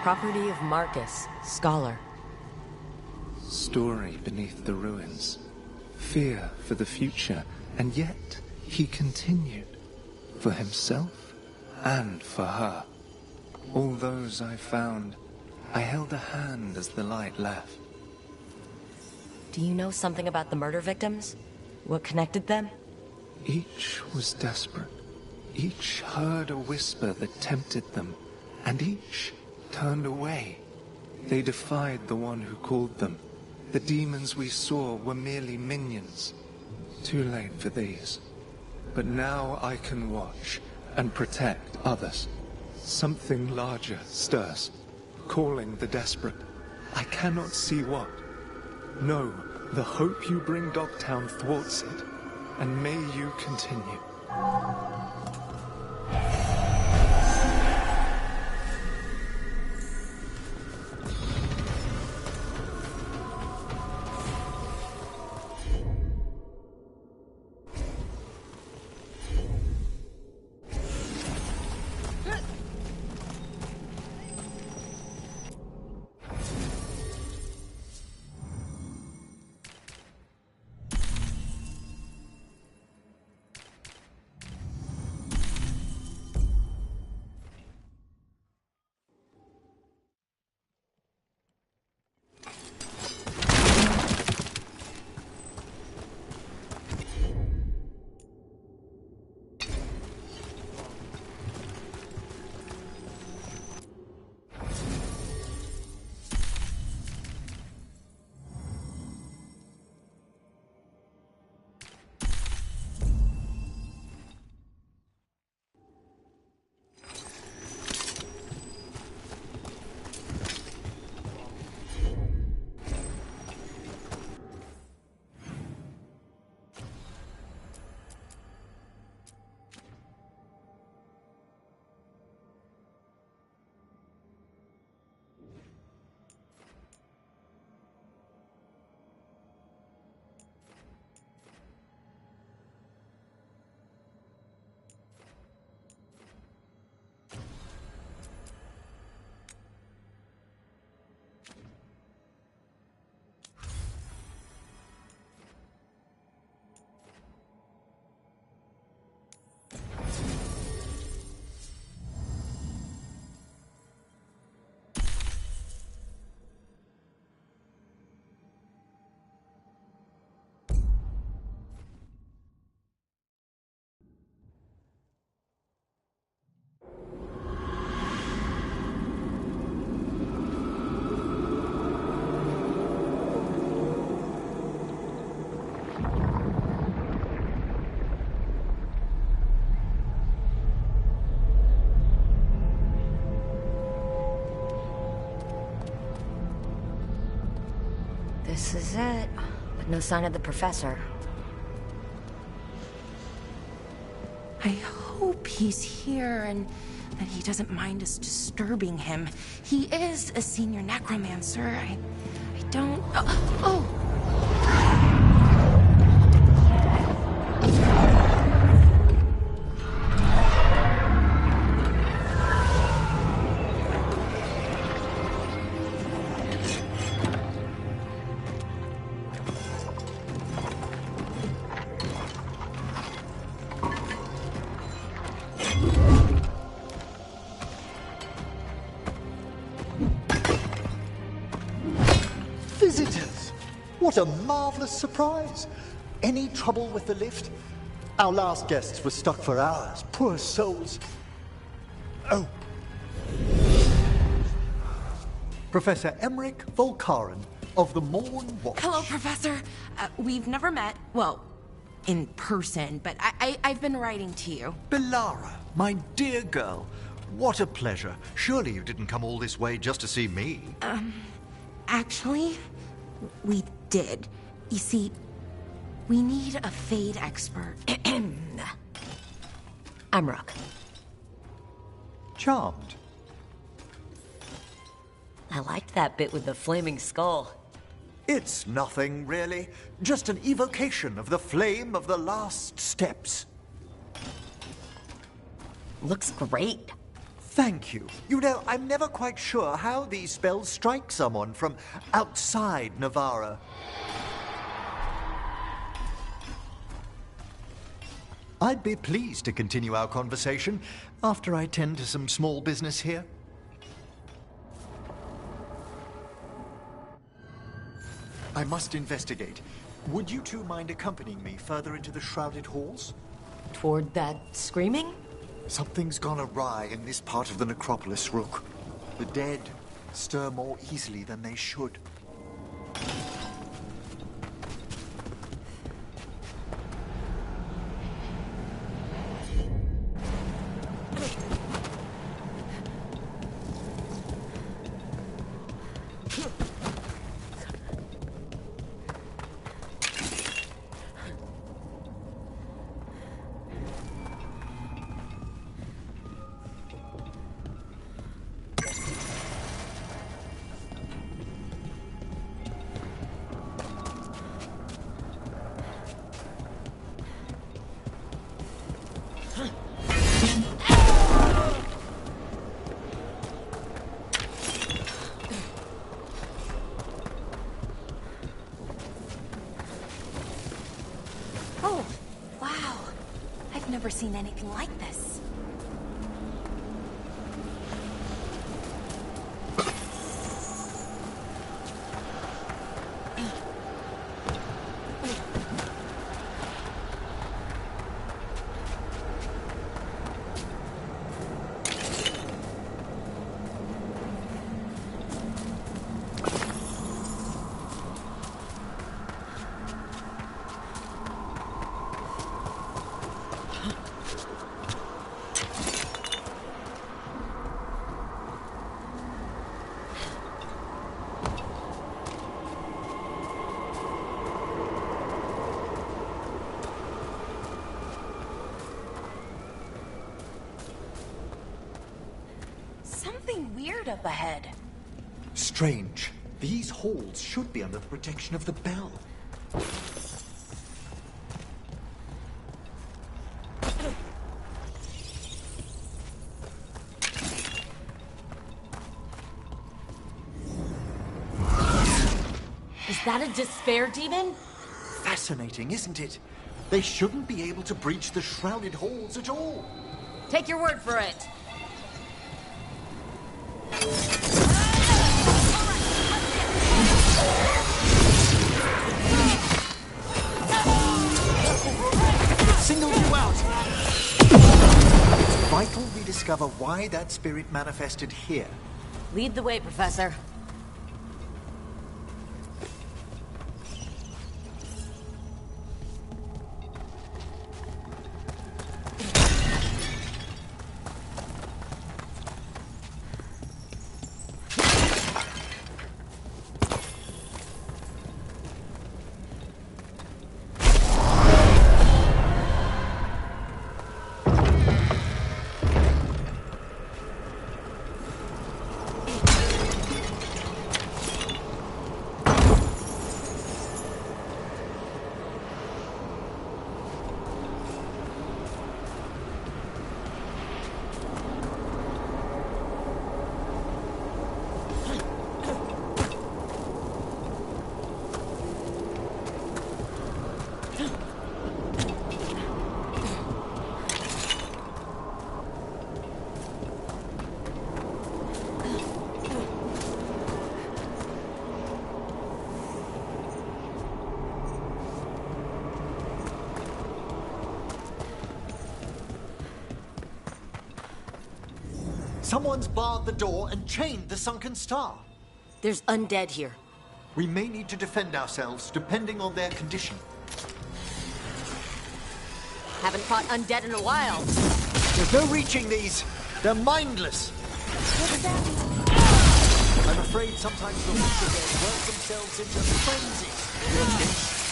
Property of Marcus, scholar. Story beneath the ruins. Fear for the future, and yet he continued. For himself and for her. All those I found, I held a hand as the light left. Do you know something about the murder victims? What connected them? Each was desperate. Each heard a whisper that tempted them, and each turned away. They defied the one who called them. The demons we saw were merely minions. Too late for these. But now I can watch and protect others. Something larger stirs, calling the desperate. I cannot see what. No, the hope you bring Dogtown thwarts it, and may you continue. This is it. But no sign of the professor. I hope he's here and that he doesn't mind us disturbing him. He is a senior necromancer. I don't... Oh! Visitors! What a marvelous surprise! Any trouble with the lift? Our last guests were stuck for hours. Poor souls. Oh. Professor Emmerich Volkaren of the Morn Watch. Hello, Professor. We've never met. Well, in person, but I've been writing to you. Belara, my dear girl. What a pleasure. Surely you didn't come all this way just to see me. Actually, we did. You see, we need a Fade expert. I'm Rook. Charmed. I liked that bit with the flaming skull. It's nothing, really. Just an evocation of the flame of the last steps. Looks great. Thank you. You know, I'm never quite sure how these spells strike someone from outside Navarra. I'd be pleased to continue our conversation after I tend to some small business here. I must investigate. Would you two mind accompanying me further into the shrouded halls? Toward that screaming? Something's gone awry in this part of the necropolis, Rook. The dead stir more easily than they should. Never seen anything like this. Weird up ahead. Strange. These halls should be under the protection of the bell. Is that a despair demon? Fascinating, isn't it? They shouldn't be able to breach the shrouded halls at all. Take your word for it. Singled you out! It's vital we discover why that spirit manifested here. Lead the way, Professor. Someone's barred the door and chained the sunken star. There's undead here. We may need to defend ourselves, depending on their condition. Haven't fought undead in a while. There's no reaching these. They're mindless. What's that? I'm afraid sometimes the weak again work themselves into frenzy.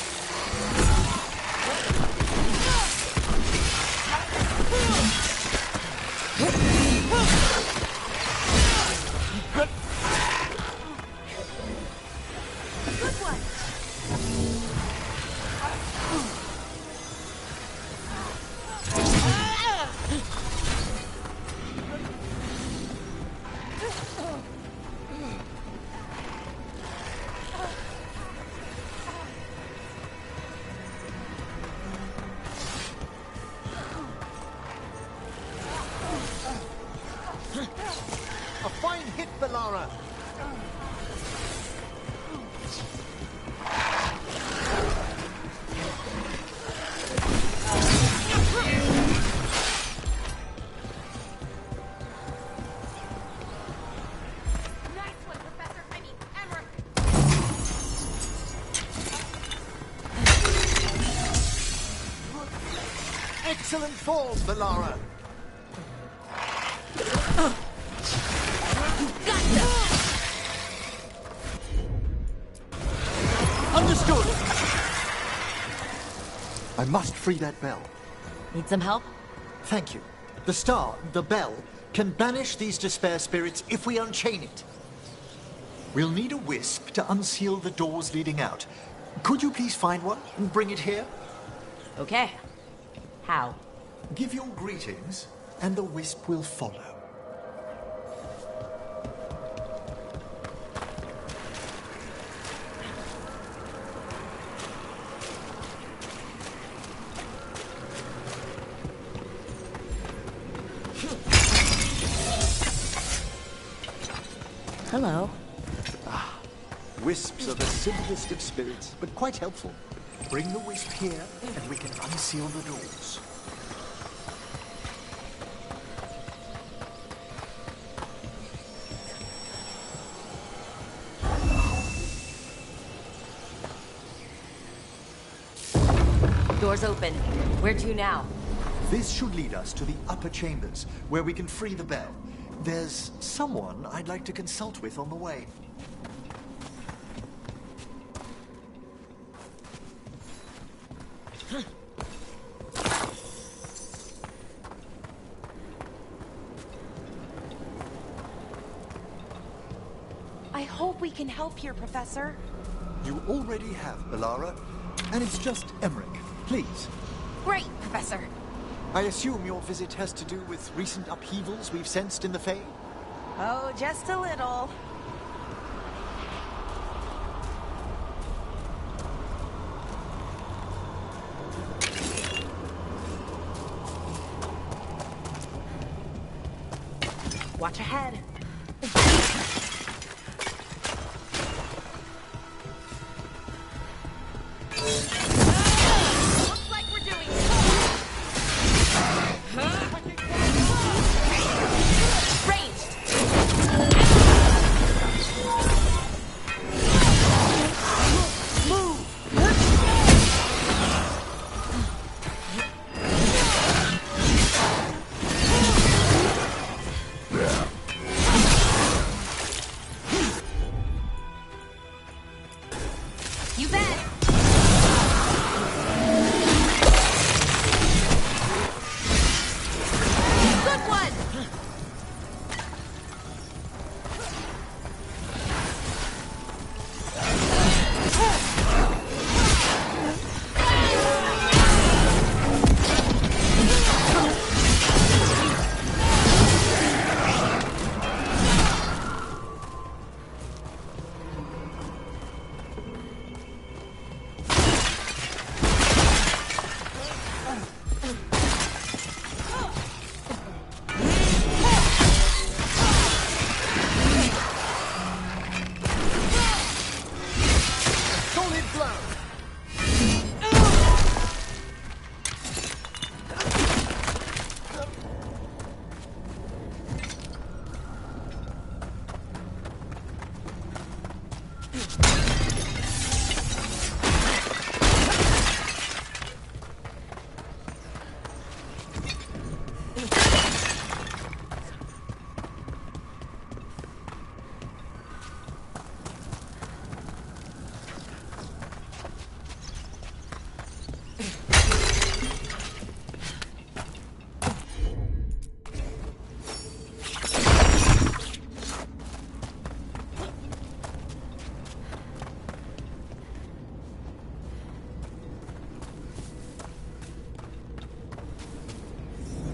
A fine hit, Bellara. Excellent falls, Bellara. Understood. I must free that bell. Need some help? Thank you. The star, the bell, can banish these despair spirits if we unchain it. We'll need a wisp to unseal the doors leading out. Could you please find one and bring it here? Okay. How? Give your greetings, and the wisp will follow. Hello. Wisps are the simplest of spirits, but quite helpful. Bring the wisp here, and we can unseal the doors. Doors open. Where to now? This should lead us to the upper chambers, where we can free the bell. There's someone I'd like to consult with on the way. I hope we can help here, Professor. You already have, Bellara. And it's just Emmerich. Please. Great, Professor. I assume your visit has to do with recent upheavals we've sensed in the Fae? Oh, just a little. Watch ahead. Looks like we're doing it. You bet. Good one.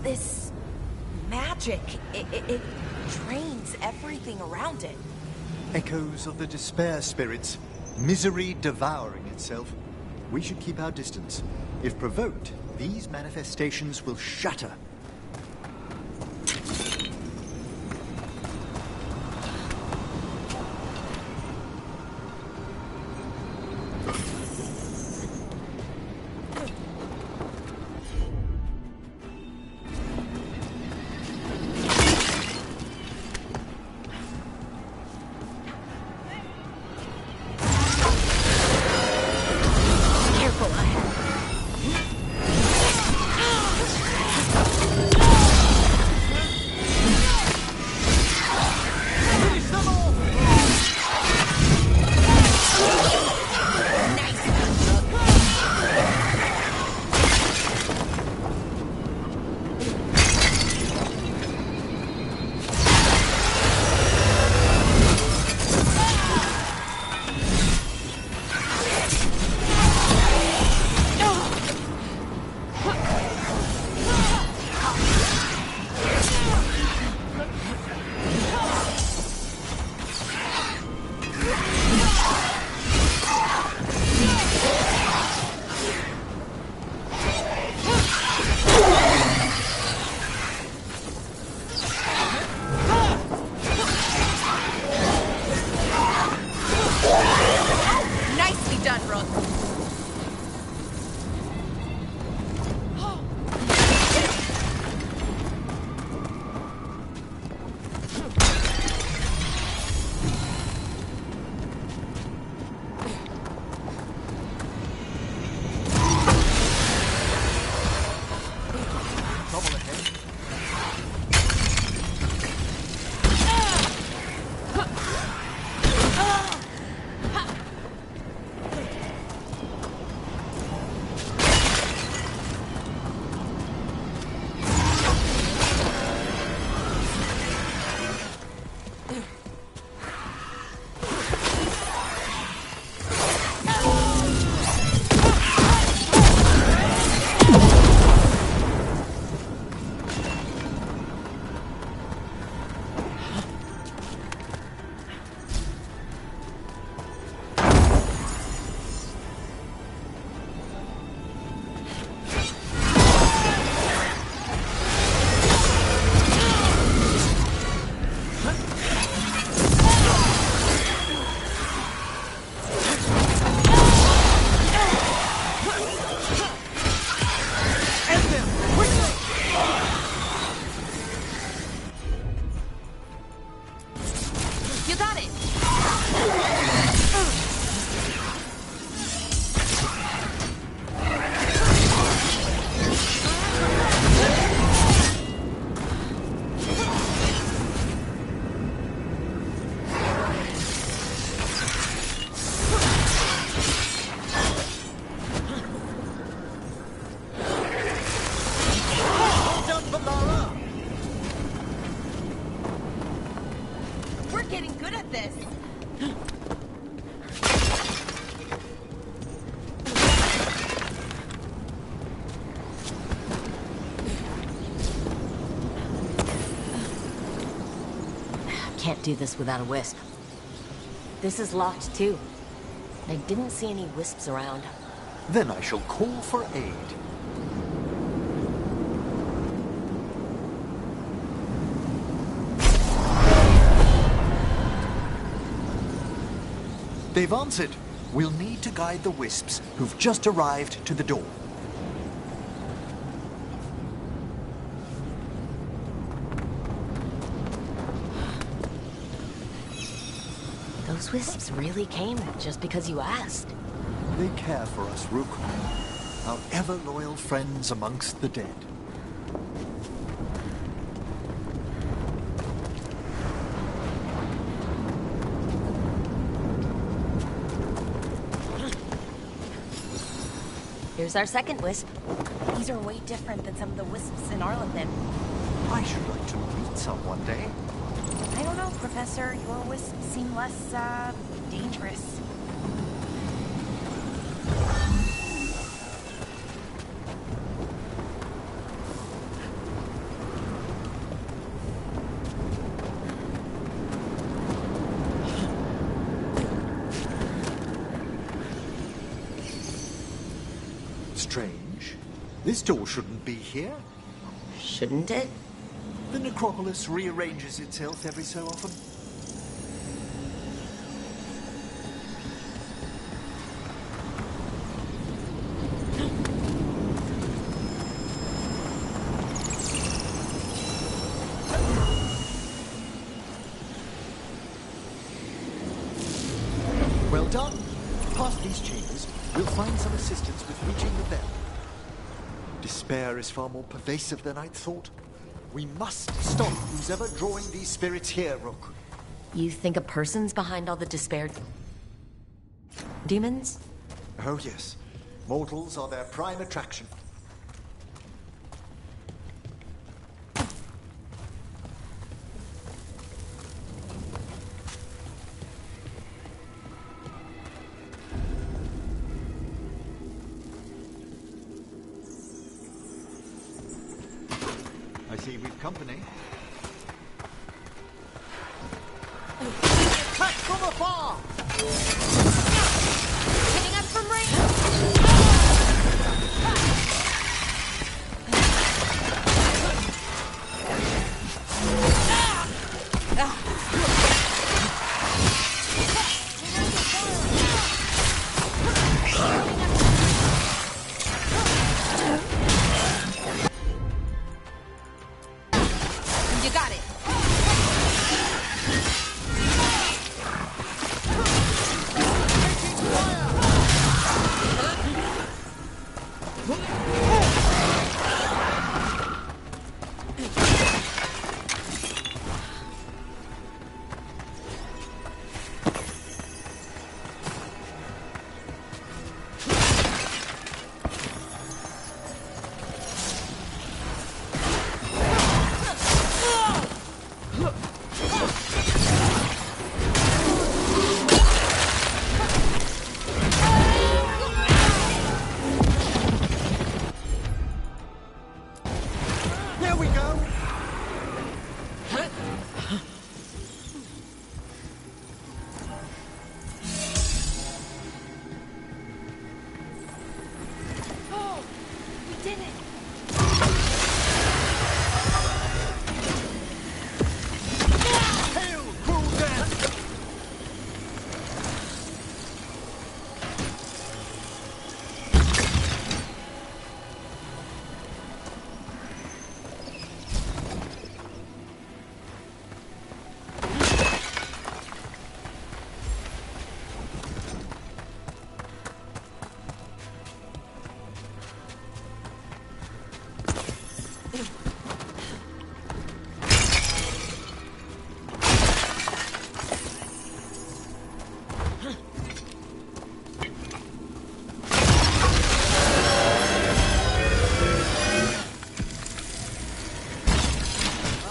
This magic, it drains everything around it. Echoes of the despair spirits, misery devouring itself. We should keep our distance. If provoked, these manifestations will shatter. getting good at this. Can't do this without a wisp. This is locked too. I didn't see any wisps around. Then I shall call for aid. They've answered. We'll need to guide the wisps who've just arrived to the door. Those wisps really came just because you asked. They care for us, Rook. Our ever-loyal friends amongst the dead. Here's our second wisp. These are way different than some of the wisps in Arlington. I should like to meet some one day. I don't know, Professor. Your wisps seem less, dangerous. Strange. This door shouldn't be here. Shouldn't it? The necropolis rearranges itself every so often. Well done. Past these chambers, we'll find some assistance with reaching the bell. Despair is far more pervasive than I'd thought. We must stop who's ever drawing these spirits here, Rook. You think a person's behind all the despair demons? Oh, yes. Mortals are their prime attraction. I see we've company. Cut from afar! Hitting us from range! You got it. There we go. Oh, we did it. Hail, cruel death!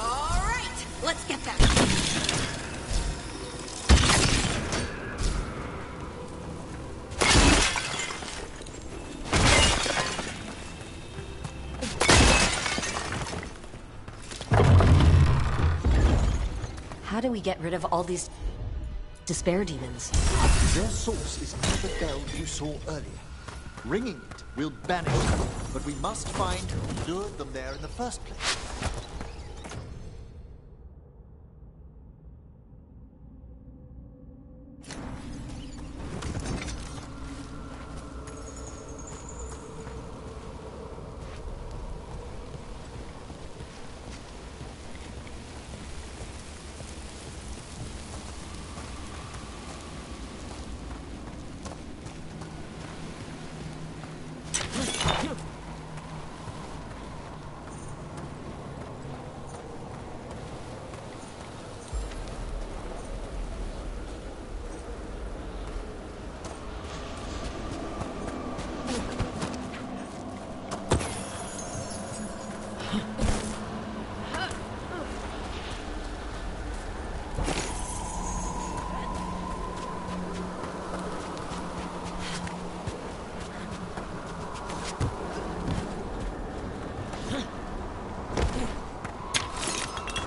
All right, let's get that. How do we get rid of all these despair demons? Their source is near the bell you saw earlier. Ringing it will banish them, but we must find who lured them there in the first place.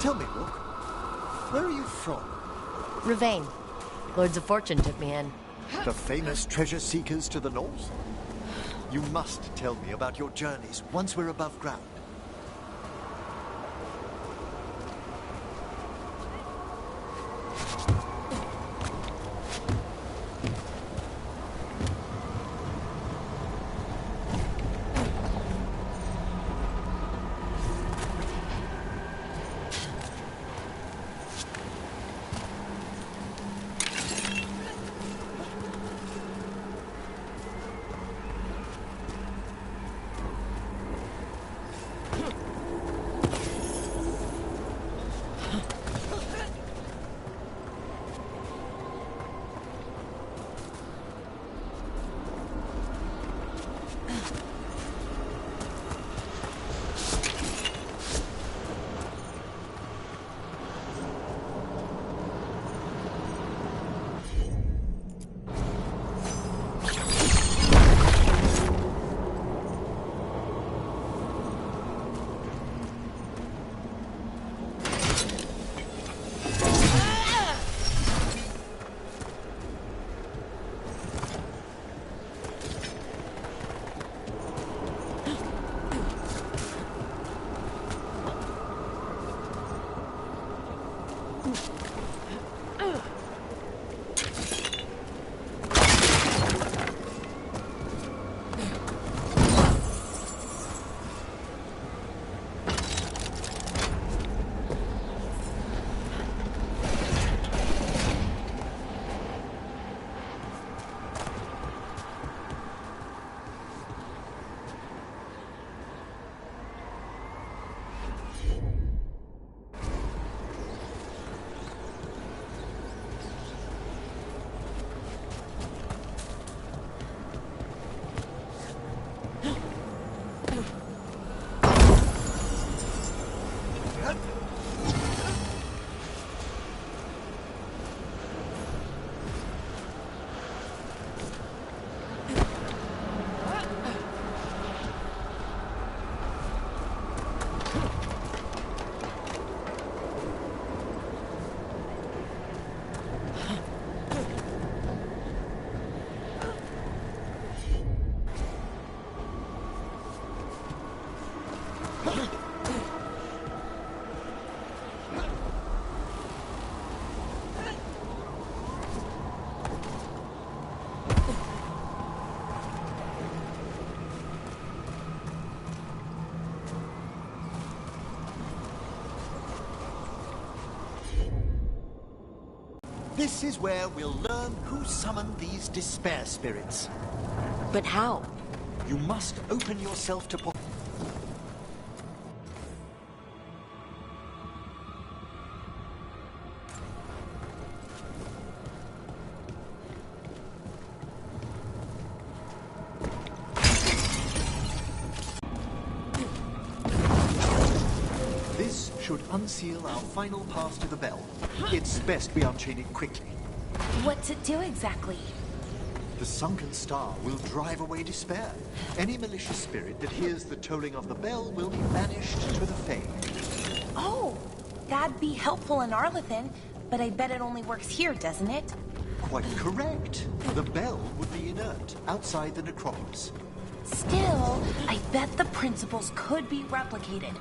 Tell me, Rook, where are you from? Ravane. Lords of Fortune took me in. The famous treasure seekers to the north? You must tell me about your journeys once we're above ground. This is where we'll learn who summoned these despair spirits. But how? You must open yourself to... This should unseal our final pass to the bell. It's best we unchain it quickly. What's it do exactly? The sunken star will drive away despair. Any malicious spirit that hears the tolling of the bell will be banished to the Fae. Oh, that'd be helpful in Arlethan, But I bet it only works here, doesn't it? Quite correct. The bell would be inert, outside the necropolis. Still, I bet the principles could be replicated.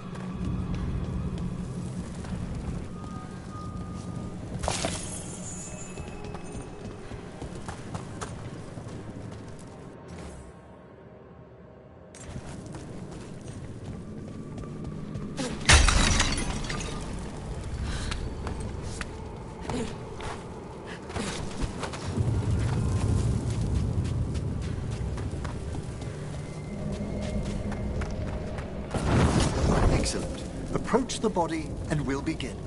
Excellent. Approach the body and we'll begin.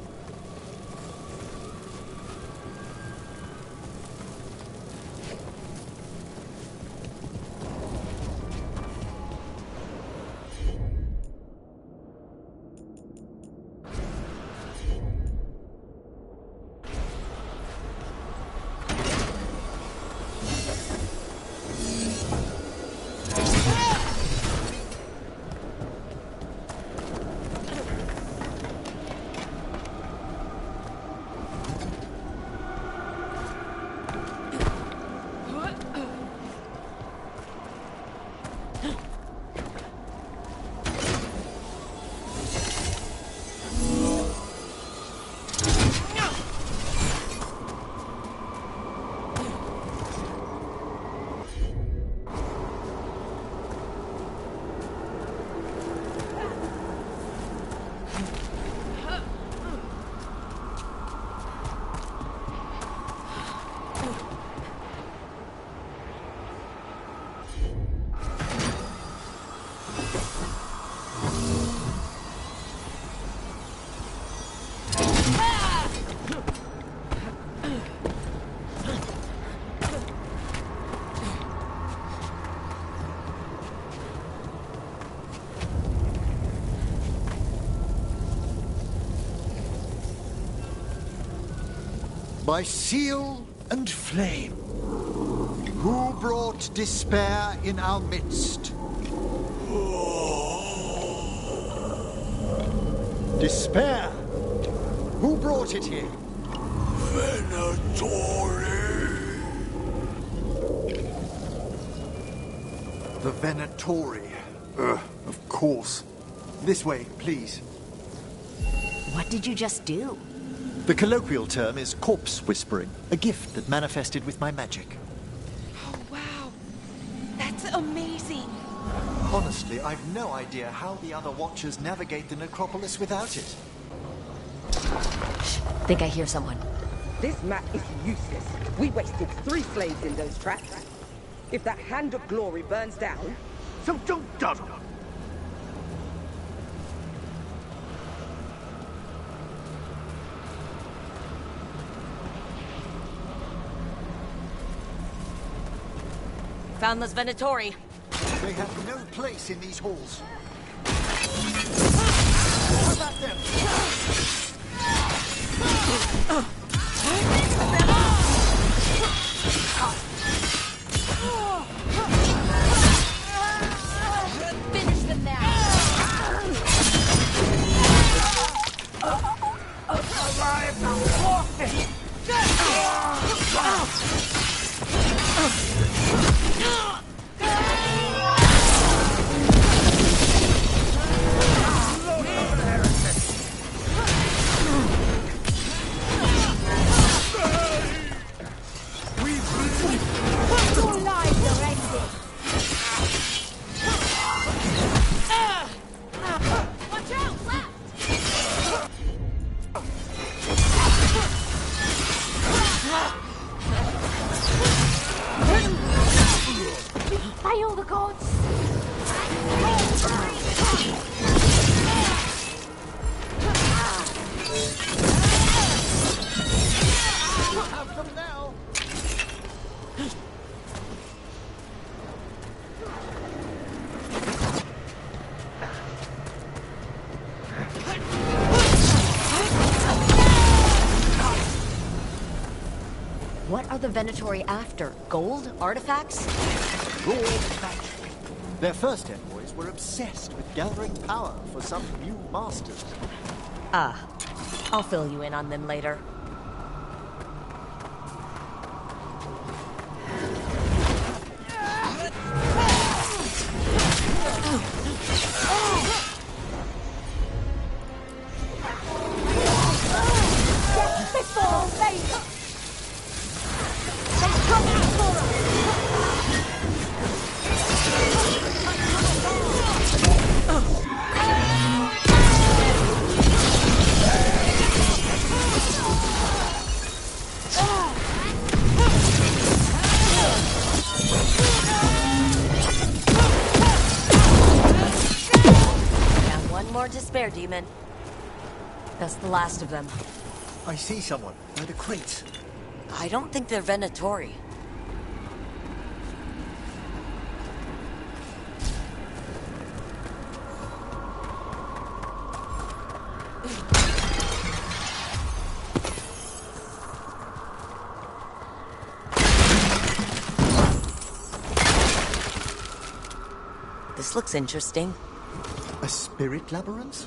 By seal and flame, who brought despair in our midst? Despair? Who brought it here? Venatori! The Venatori. Of course. This way, please. What did you just do? The colloquial term is corpse whispering, a gift that manifested with my magic. Oh, wow. That's amazing. Honestly, I've no idea how the other Watchers navigate the necropolis without it. Think I hear someone. This map is useless. We wasted 3 slaves in those traps. If that Hand of Glory burns down... So don't dawdle. Found those Venatori. They have no place in these halls. What about them? Finish them now. By all the gods! Have them now. What are the Venatori after? Gold? Artifacts? Raw magic. Their first envoys were obsessed with gathering power for some new masters. Ah, I'll fill you in on them later. there, demon. That's the last of them. I see someone by the crates. I don't think they're Venatori. This looks interesting. A spirit labyrinth?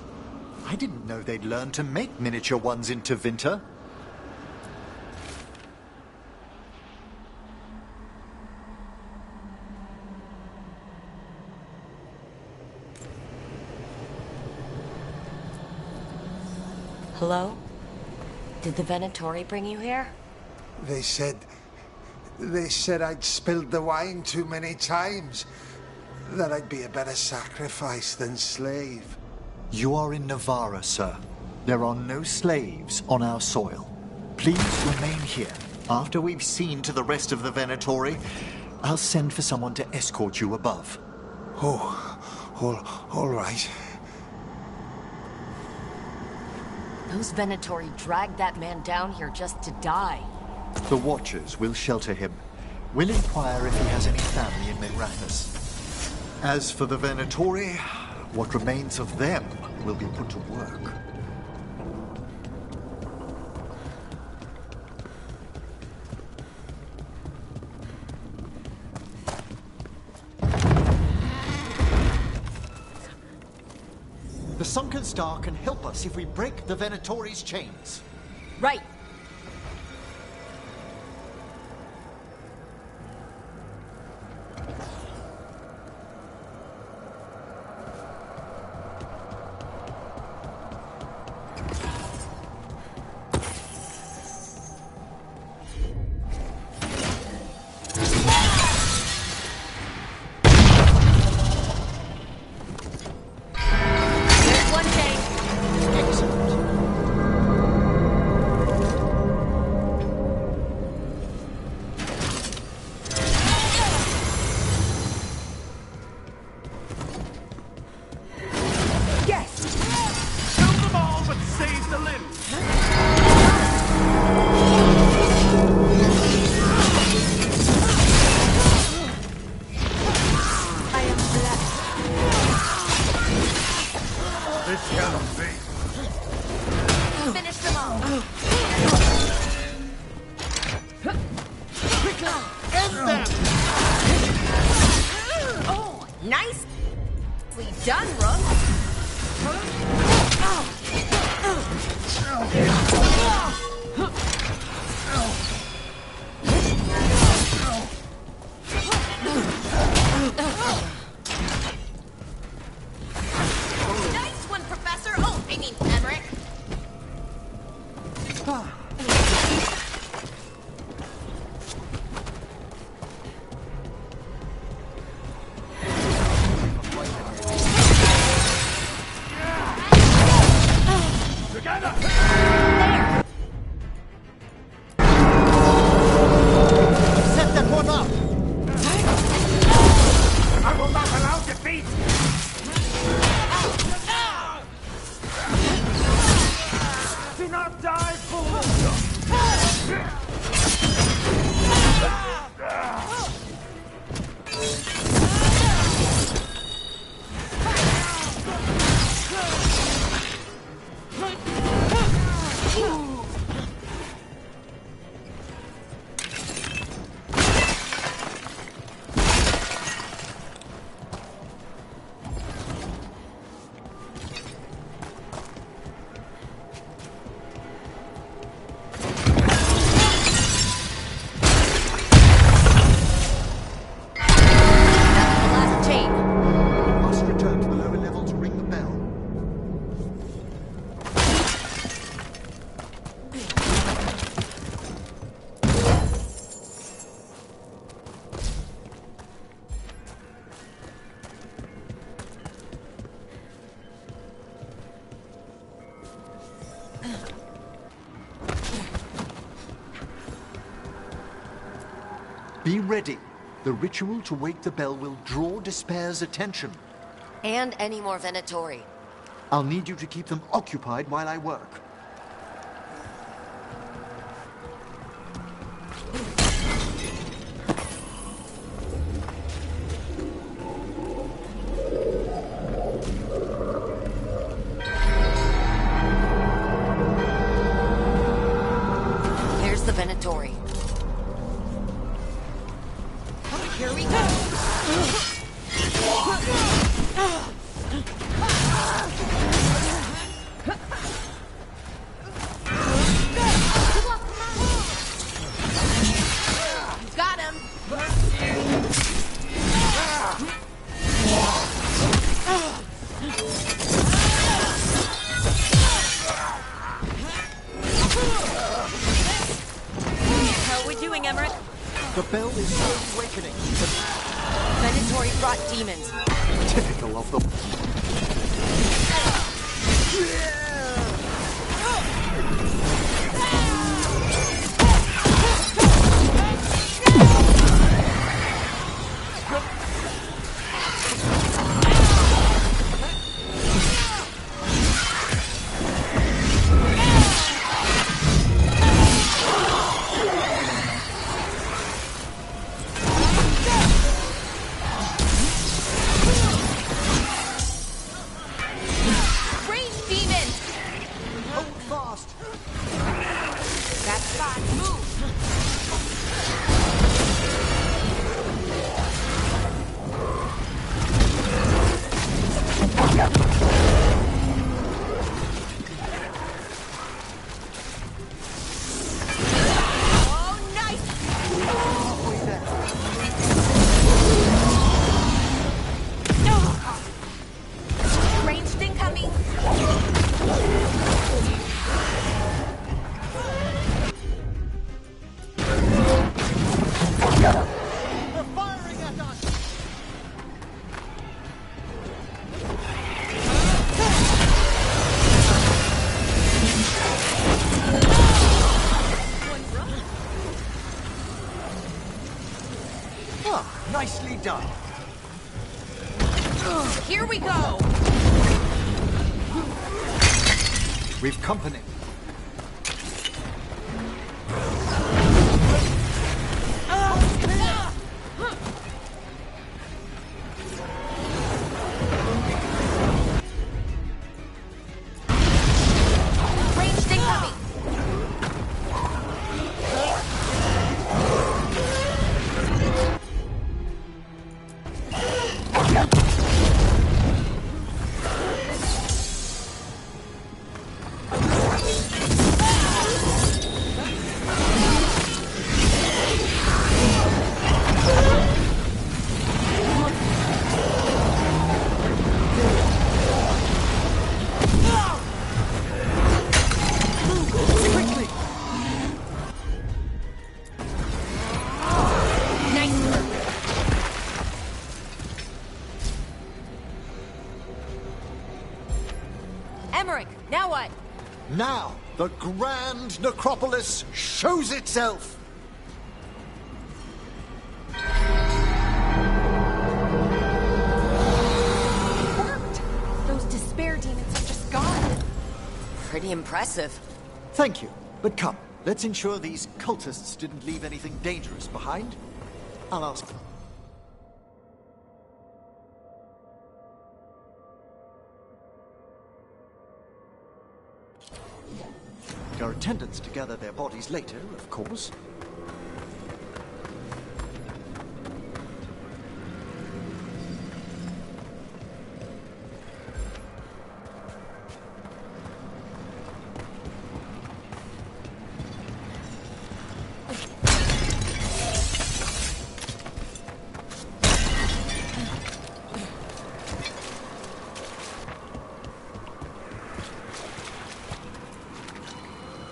I didn't know they'd learned to make miniature ones in Tevinter. Hello? Did the Venatori bring you here? They said I'd spilled the wine too many times. That I'd be a better sacrifice than slave. You are in Navarra, sir. There are no slaves on our soil. Please remain here. After we've seen to the rest of the Venatori, I'll send for someone to escort you above. All right. Those Venatori dragged that man down here just to die. The Watchers will shelter him. We'll inquire if he has any family in Menrathus. As for the Venatori, what remains of them will be put to work. The Sunken Star can help us if we break the Venatori's chains. Right. Be ready. The ritual to wake the bell will draw Despair's attention. And any more Venatori. I'll need you to keep them occupied while I work. Here's the Venatori. Here we go! Got him! How are we doing, Emmerich? The bell is slowly awakening, but Venatori brought demons. typical of them. Rage demon! Hold fast! That's fine. Move! Oh, nice! Ranged incoming! They're firing at us! Oh, nicely done. Here we go! We've company. Ranged incoming! Quickly! Nice work! Emmerich, now what? Now, the grand necropolis shows itself! Worked! Those despair demons are just gone. Pretty impressive. Thank you, but come, let's ensure these cultists didn't leave anything dangerous behind. I'll ask them. Your attendants to gather their bodies later, of course.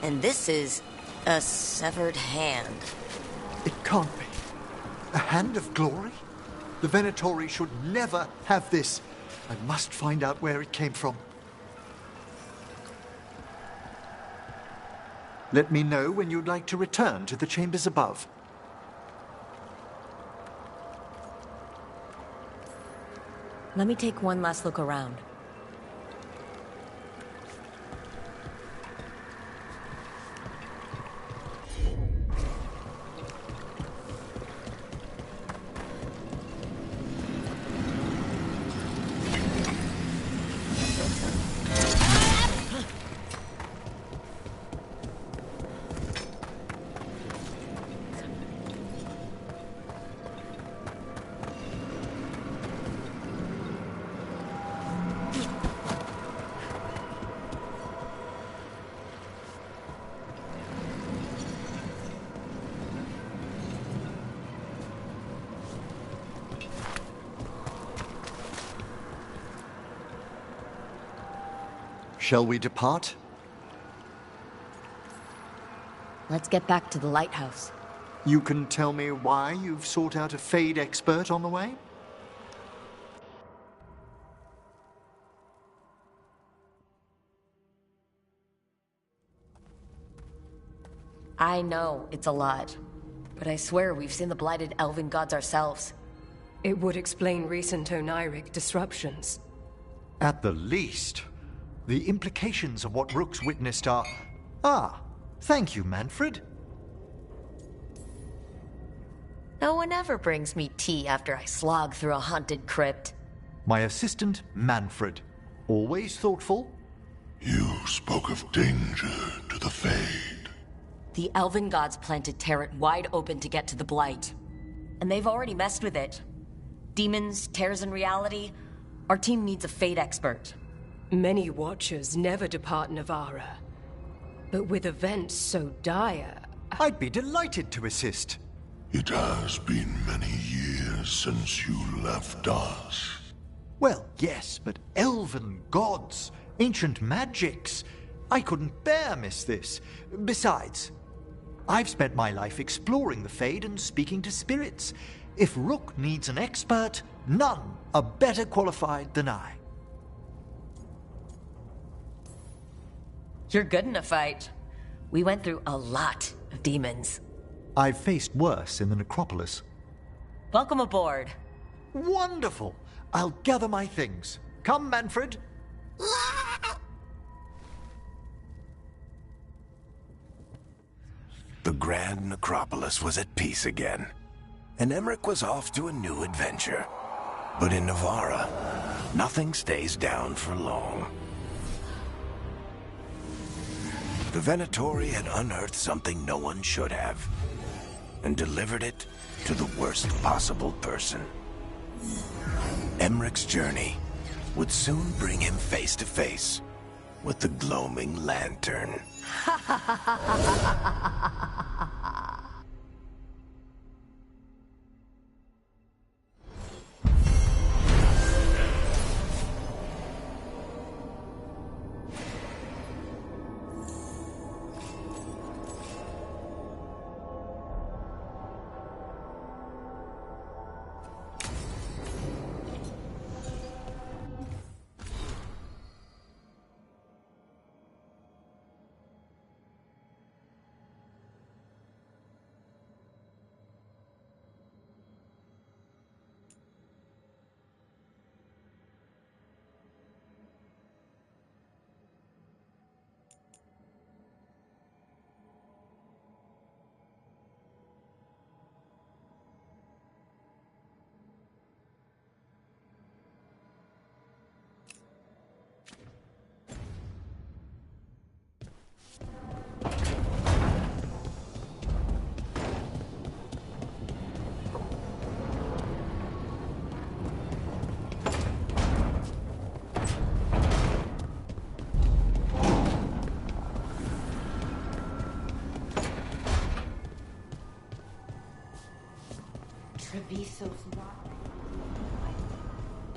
And this is a severed hand. It can't be. A hand of glory? The Venatori should never have this. I must find out where it came from. Let me know when you'd like to return to the chambers above. Let me take one last look around. Shall we depart? Let's get back to the lighthouse. You can tell me why you've sought out a Fade expert on the way? I know it's a lot, but I swear we've seen the blighted elven gods ourselves. It would explain recent Oniric disruptions. At the least. The implications of what Rook's witnessed are... Ah, thank you, Manfred. No one ever brings me tea after I slog through a haunted crypt. My assistant, Manfred. Always thoughtful. You spoke of danger to the Fade. The elven gods plan to tear it wide open to get to the blight. And they've already messed with it. Demons, tears in reality. Our team needs a Fade expert. Many Watchers never depart Navarra. But with events so dire... I'd be delighted to assist. It has been many years since you left us. Well, yes, but elven gods, ancient magics. I couldn't bear miss this. Besides, I've spent my life exploring the Fade and speaking to spirits. If Rook needs an expert, none are better qualified than I. You're good in a fight. We went through a lot of demons. I've faced worse in the necropolis. Welcome aboard. Wonderful. I'll gather my things. Come, Manfred. The Grand Necropolis was at peace again, and Emmerich was off to a new adventure. But in Navarra, nothing stays down for long. The Venatori had unearthed something no one should have, and delivered it to the worst possible person. Emmerich's journey would soon bring him face to face with the gloaming lantern.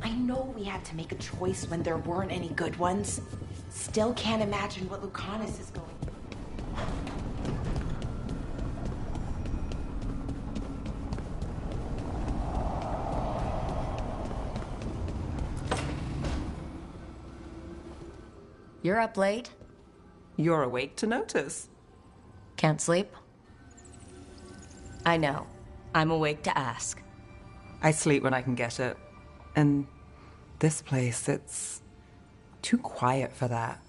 I know we had to make a choice when there weren't any good ones. Still can't imagine what Lucanus is going through. You're up late? You're awake to notice. Can't sleep? I know. I'm awake to ask. I sleep when I can get it. And this place, it's too quiet for that.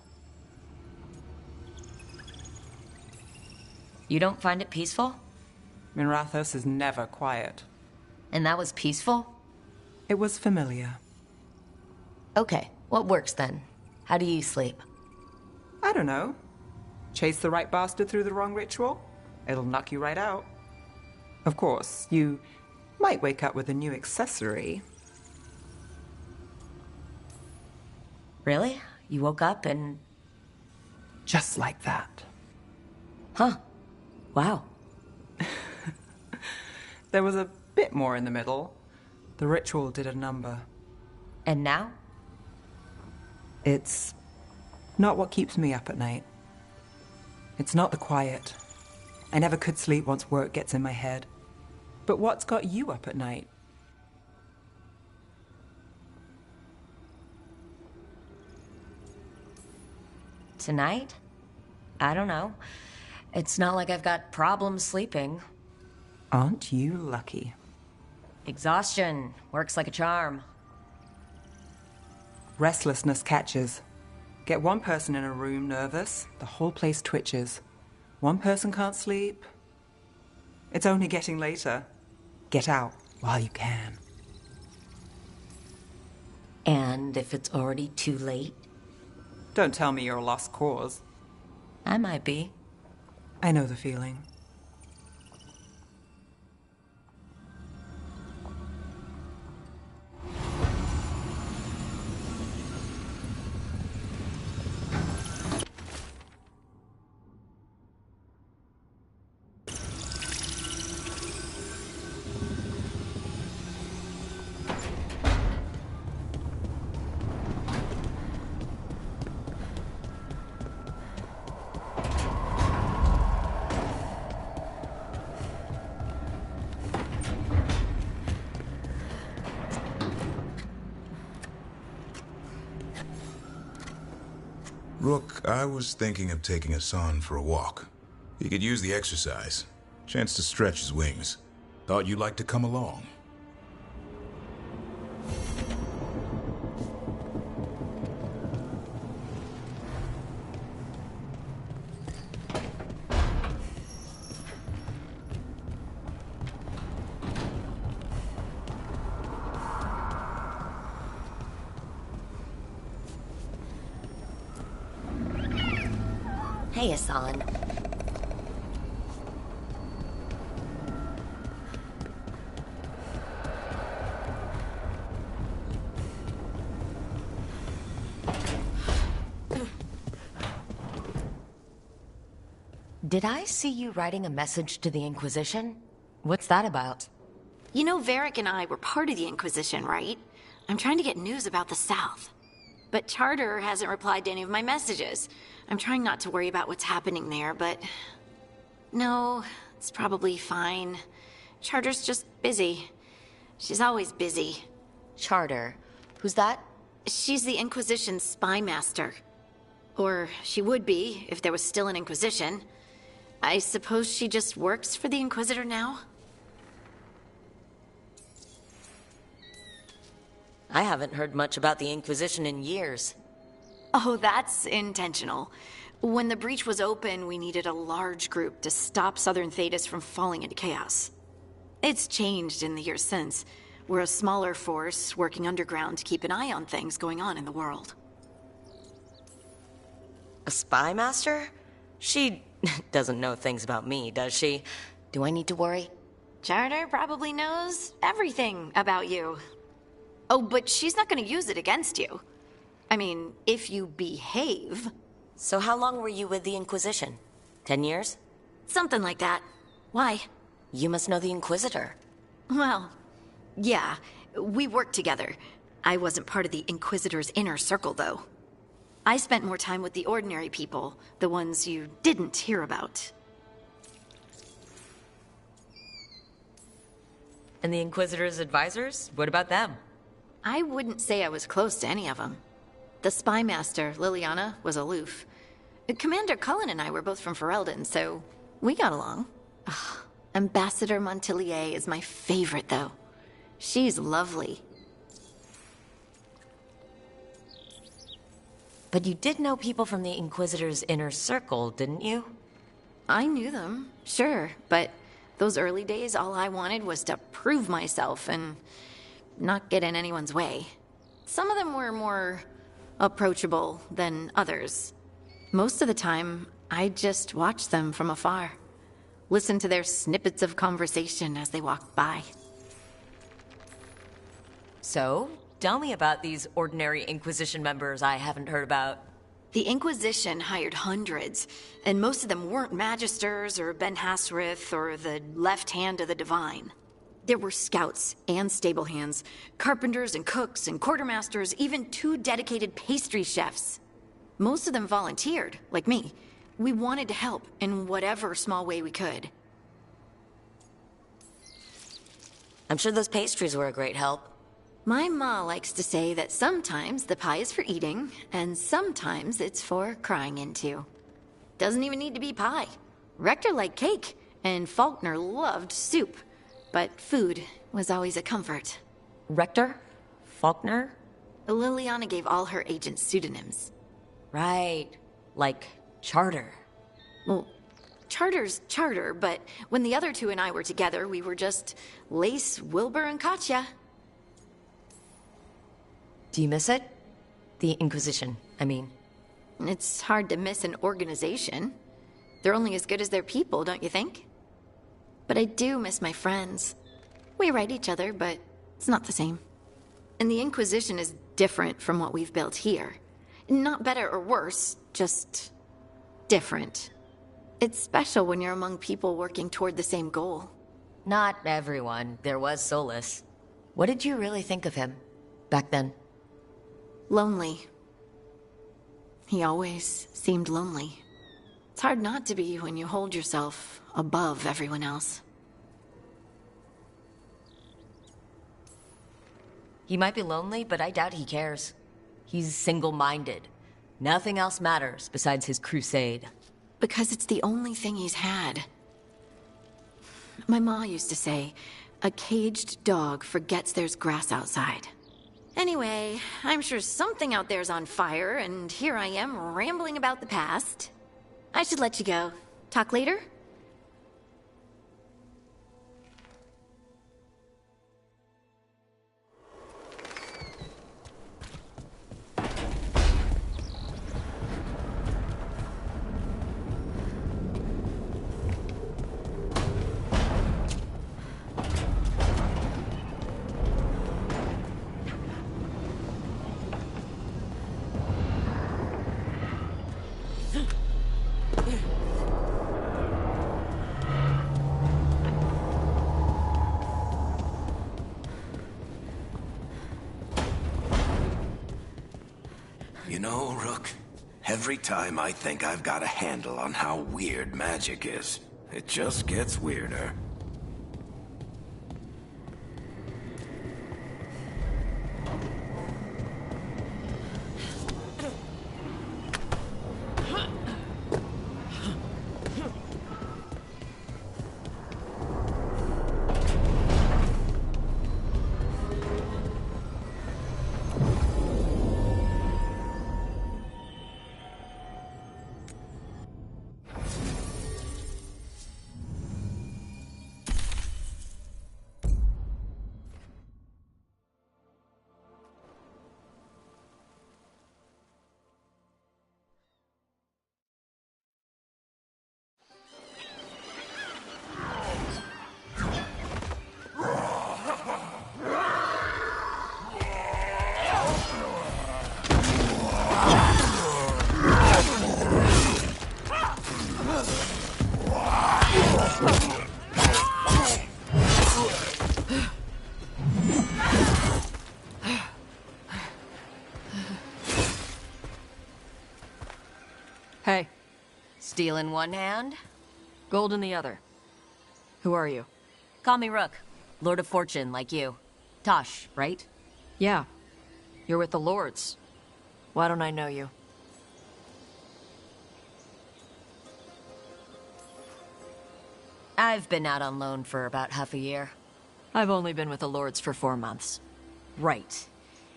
You don't find it peaceful? Minrathos is never quiet. And that was peaceful? It was familiar. Okay, what works then? How do you sleep? I don't know. Chase the right bastard through the wrong ritual? It'll knock you right out. Of course, you might wake up with a new accessory. Really? You woke up and... Just like that. Huh. Wow. There was a bit more in the middle. The ritual did a number. And now? It's Not what keeps me up at night. It's not the quiet. I never could sleep once work gets in my head. But what's got you up at night? Tonight? I don't know. It's not like I've got problems sleeping. Aren't you lucky? Exhaustion works like a charm. Restlessness catches. Get one person in a room nervous, the whole place twitches. One person can't sleep. It's only getting later. Get out while you can. And if it's already too late? Don't tell me you're a lost cause. I might be. I know the feeling. Rook, I was thinking of taking Hassan for a walk. He could use the exercise. Chance to stretch his wings. Thought you'd like to come along. Hey, Hassan. Did I see you writing a message to the Inquisition? What's that about? You know, Varric and I were part of the Inquisition, right? I'm trying to get news about the South. But Charter hasn't replied to any of my messages. I'm trying not to worry about what's happening there, but... No, it's probably fine. Charter's just busy. She's always busy. Charter? Who's that? She's the Inquisition's spy master. Or she would be, if there was still an Inquisition. I suppose she just works for the Inquisitor now? I haven't heard much about the Inquisition in years. Oh, that's intentional. When the breach was open, we needed a large group to stop Southern Thetis from falling into chaos. It's changed in the years since. We're a smaller force working underground to keep an eye on things going on in the world. A spy master? She doesn't know things about me, does she? Do I need to worry? Charter probably knows everything about you. Oh, but she's not going to use it against you. I mean, if you behave. So how long were you with the Inquisition? 10 years? Something like that. Why? You must know the Inquisitor. Well, yeah, we worked together. I wasn't part of the Inquisitor's inner circle, though. I spent more time with the ordinary people, the ones you didn't hear about. And the Inquisitor's advisors? What about them? I wouldn't say I was close to any of them. The spy master, Liliana, was aloof. Commander Cullen and I were both from Ferelden, so we got along. Ugh, Ambassador Montilier is my favorite, though. She's lovely. But you did know people from the Inquisitor's inner circle, didn't you? I knew them, sure, but those early days, all I wanted was to prove myself and not get in anyone's way. Some of them were more approachable than others. Most of the time, I just watched them from afar. Listened to their snippets of conversation as they walked by. So, tell me about these ordinary Inquisition members I haven't heard about. The Inquisition hired hundreds, and most of them weren't Magisters or Ben Hasrith or the left hand of the Divine. There were scouts and stable hands, carpenters and cooks and quartermasters, even 2 dedicated pastry chefs. Most of them volunteered, like me. We wanted to help in whatever small way we could. I'm sure those pastries were a great help. My ma likes to say that sometimes the pie is for eating, and sometimes it's for crying into. Doesn't even need to be pie. Rector liked cake, and Faulkner loved soup. But food was always a comfort. Rector? Faulkner? Liliana gave all her agents pseudonyms. Right. Like Charter. Well, Charter's Charter, but when the other two and I were together, we were just Lace, Wilbur, and Katya. Do you miss it? The Inquisition, I mean. It's hard to miss an organization. They're only as good as their people, don't you think? But I do miss my friends. We write each other, but it's not the same. And the Inquisition is different from what we've built here. Not better or worse, just different. It's special when you're among people working toward the same goal. Not everyone. There was Solus. What did you really think of him back then? Lonely. He always seemed lonely. It's hard not to be when you hold yourself above everyone else. He might be lonely, but I doubt he cares. He's single-minded. Nothing else matters besides his crusade. Because it's the only thing he's had. My ma used to say, a caged dog forgets there's grass outside. Anyway, I'm sure something out there's on fire, and here I am rambling about the past. I should let you go. Talk later? You know, Rook, every time I think I've got a handle on how weird magic is, it just gets weirder. Hey. Steel in one hand? Gold in the other. Who are you? Call me Rook. Lord of Fortune, like you. Tosh, right? Yeah. You're with the Lords. Why don't I know you? I've been out on loan for about half a year. I've only been with the Lords for 4 months. Right.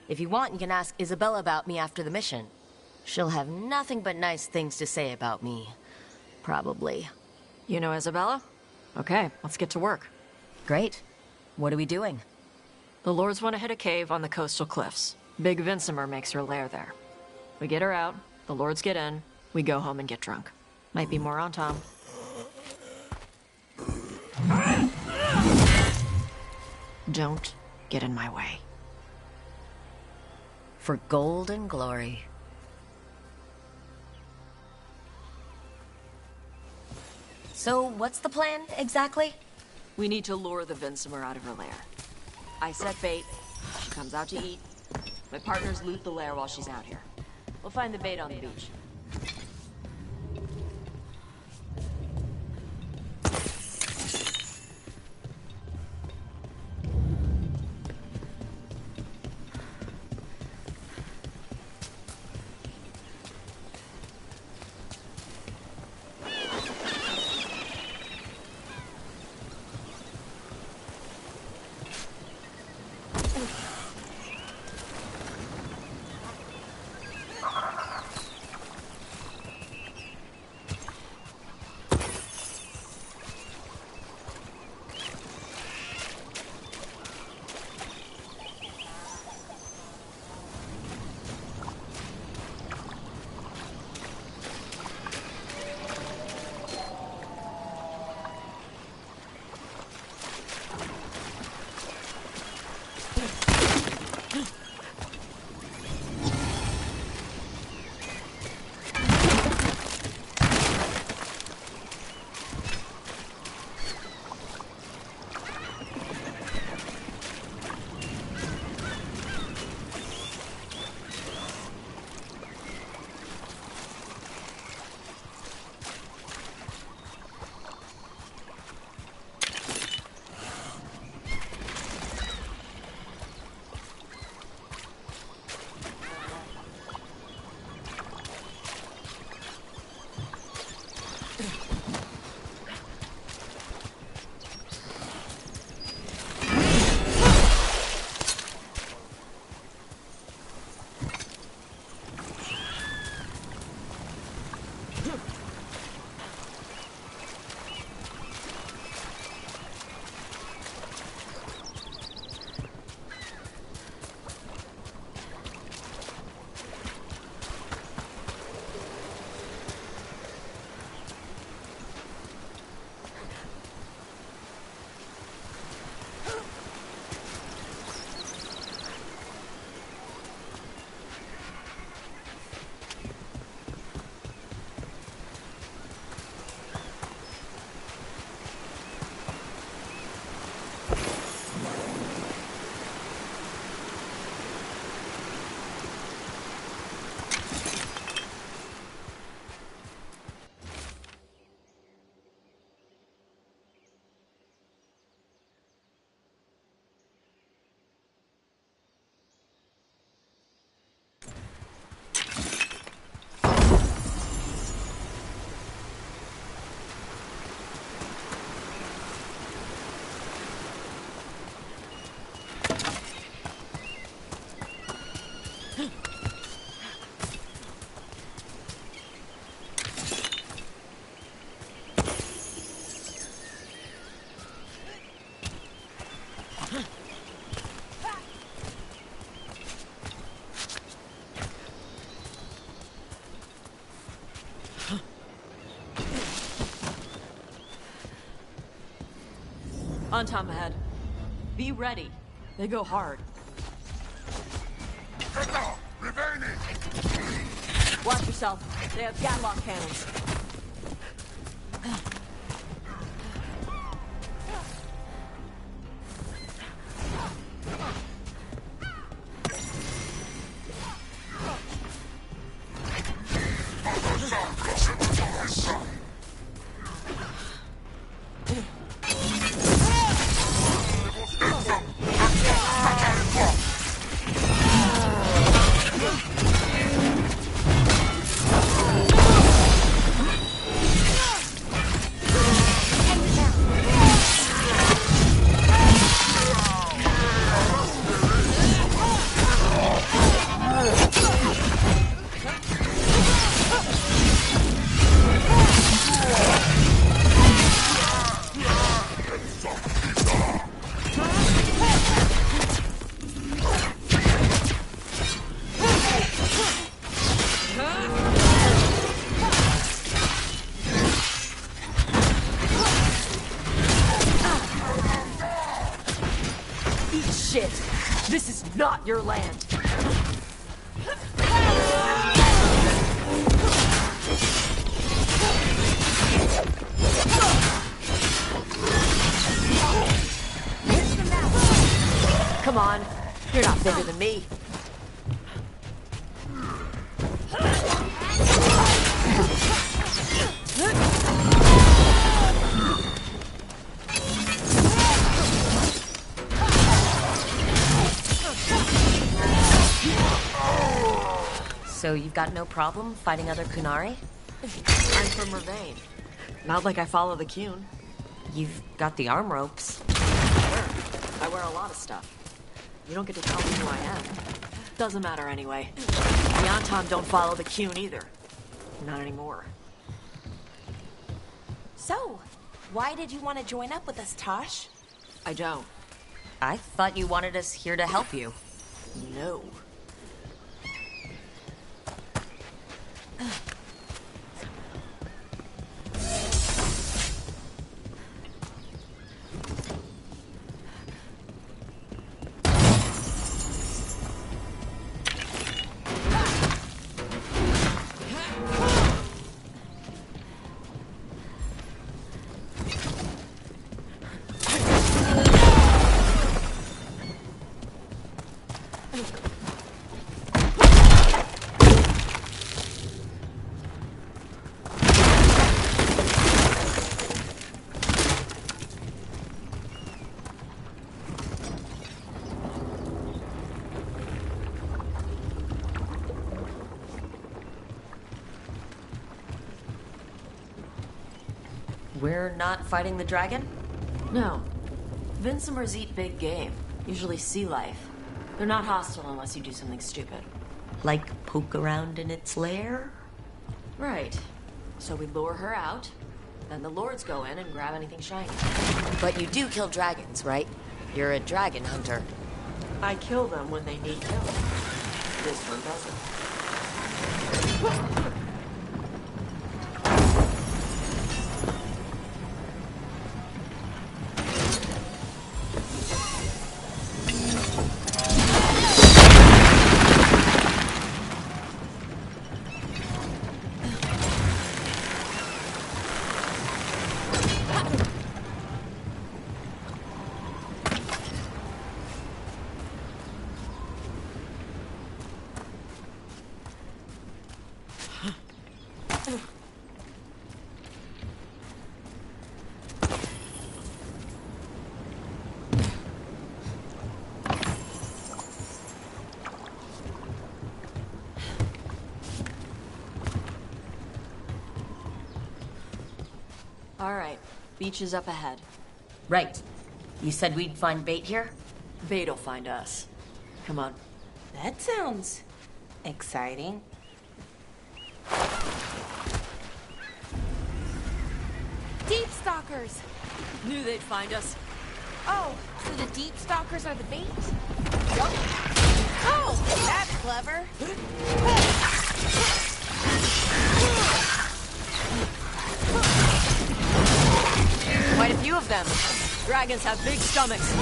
If you want, you can ask Isabella about me after the mission. She'll have nothing but nice things to say about me. Probably. You know Isabella? Okay, let's get to work. Great. What are we doing? The Lords want to hit a cave on the coastal cliffs. Big Vincimer makes her lair there. We get her out, the Lords get in, we go home and get drunk. Might be more on Tom. Don't get in my way. For gold and glory. So, what's the plan, exactly? We need to lure the Vincimer out of her lair. I set bait, she comes out to eat. My partners loot the lair while she's out here. We'll find the bait on the beach. On Tom ahead. Be ready. They go hard. Watch yourself. They have gatlock cannons. Not your land. Come on, you're not bigger than me. So you've got no problem fighting other Kunari? I'm from Mervain. Not like I follow the Qun. You've got the arm ropes. Sure. I wear a lot of stuff. You don't get to tell me who I am. Doesn't matter anyway. The Anton don't follow the Qun either. Not anymore. So, why did you want to join up with us, Tosh? I don't. I thought you wanted us here to help you. No. We're not fighting the dragon? No. Vincimers eat big game, usually sea life. They're not hostile unless you do something stupid. Like poke around in its lair? Right. So we lure her out, then the lords go in and grab anything shiny. But you do kill dragons, right? You're a dragon hunter. I kill them when they need killing. This one doesn't. All right, beach is up ahead. Right. You said we'd find bait here? Bait'll find us. Come on. That sounds exciting. Deep stalkers! Knew they'd find us. Oh, so the deep stalkers are the bait? Yup. Oh, that's clever. Quite a few of them. Dragons have big stomachs.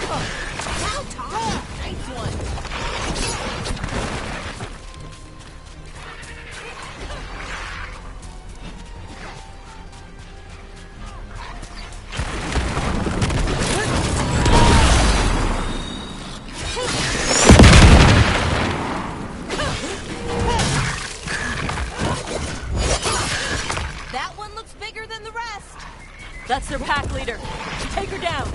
Wow, Tom! Nice one. That's their pack leader. Take her down.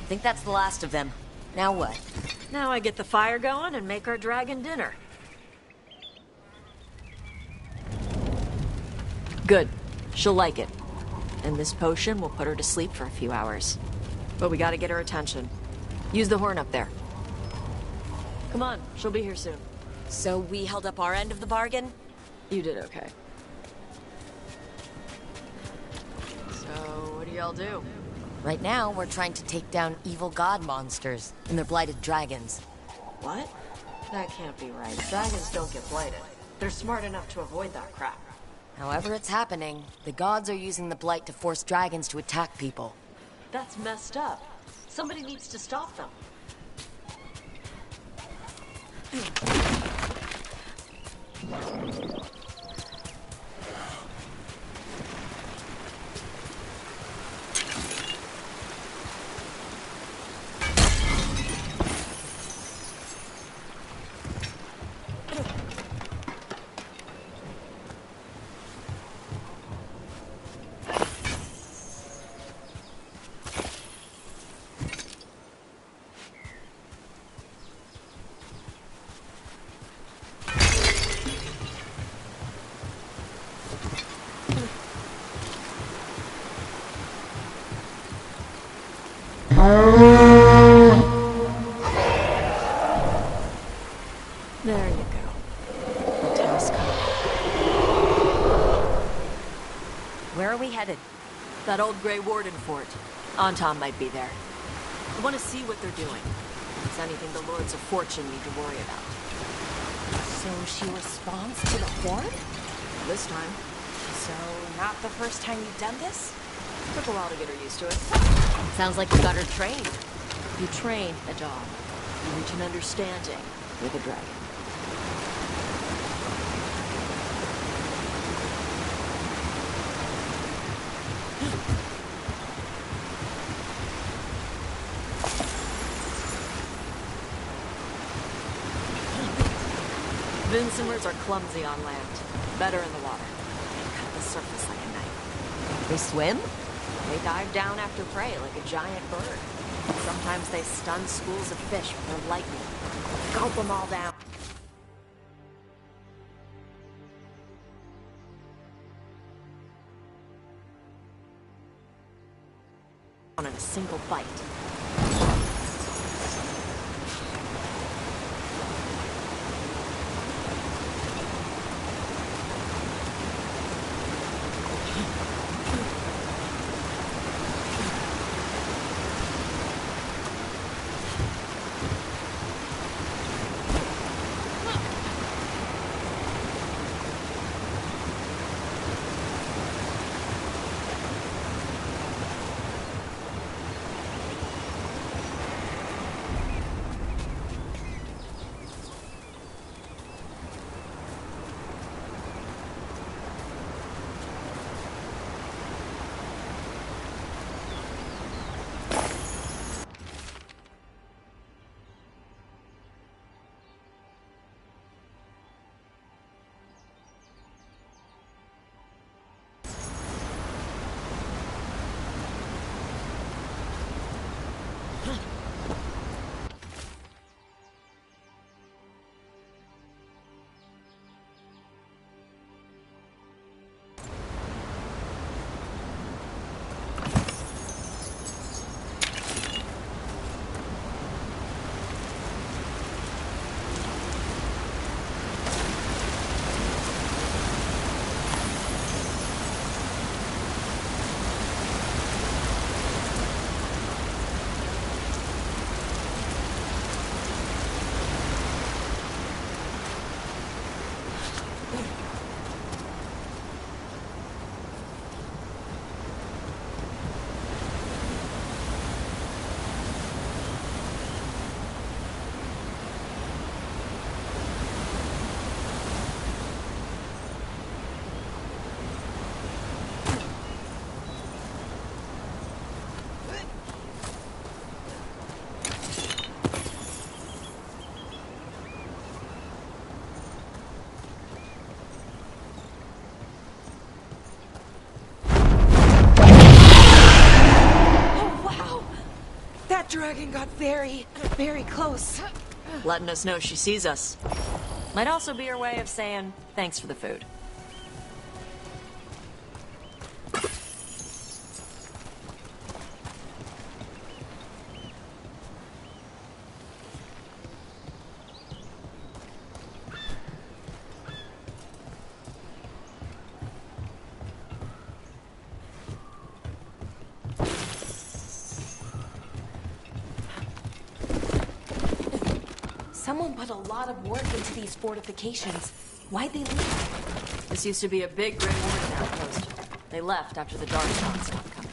think that's the last of them. Now what? Now I get the fire going and make our dragon dinner. Good. She'll like it. And this potion will put her to sleep for a few hours. But we gotta get her attention. Use the horn up there. Come on, she'll be here soon. So we held up our end of the bargain? You did okay. So, what do y'all do? Right now, we're trying to take down evil god monsters and their blighted dragons. What? That can't be right. Dragons don't get blighted. They're smart enough to avoid that crap. However it's happening, the gods are using the blight to force dragons to attack people. That's messed up. Somebody needs to stop them. There you go. The task Where are we headed? That old Grey Warden fort. Anton might be there. I want to see what they're doing. If it's anything the Lords of Fortune need to worry about. So she responds to the Horde? This time. So, not the first time you've done this? Took a while to get her used to it. Sounds like you got her trained. You train a dog. You reach an understanding with a dragon. Vincimers are clumsy on land. Better in the water. They cut the surface like a knife. They swim? They dive down after prey like a giant bird. Sometimes they stun schools of fish with their lightning. Gulp them all down. In a single bite. That dragon got very, very close. Letting us know she sees us. Might also be her way of saying thanks for the food. Someone put a lot of work into these fortifications. Why'd they leave? This used to be a big Grey Warden outpost. They left after the Darkspawn stopped coming.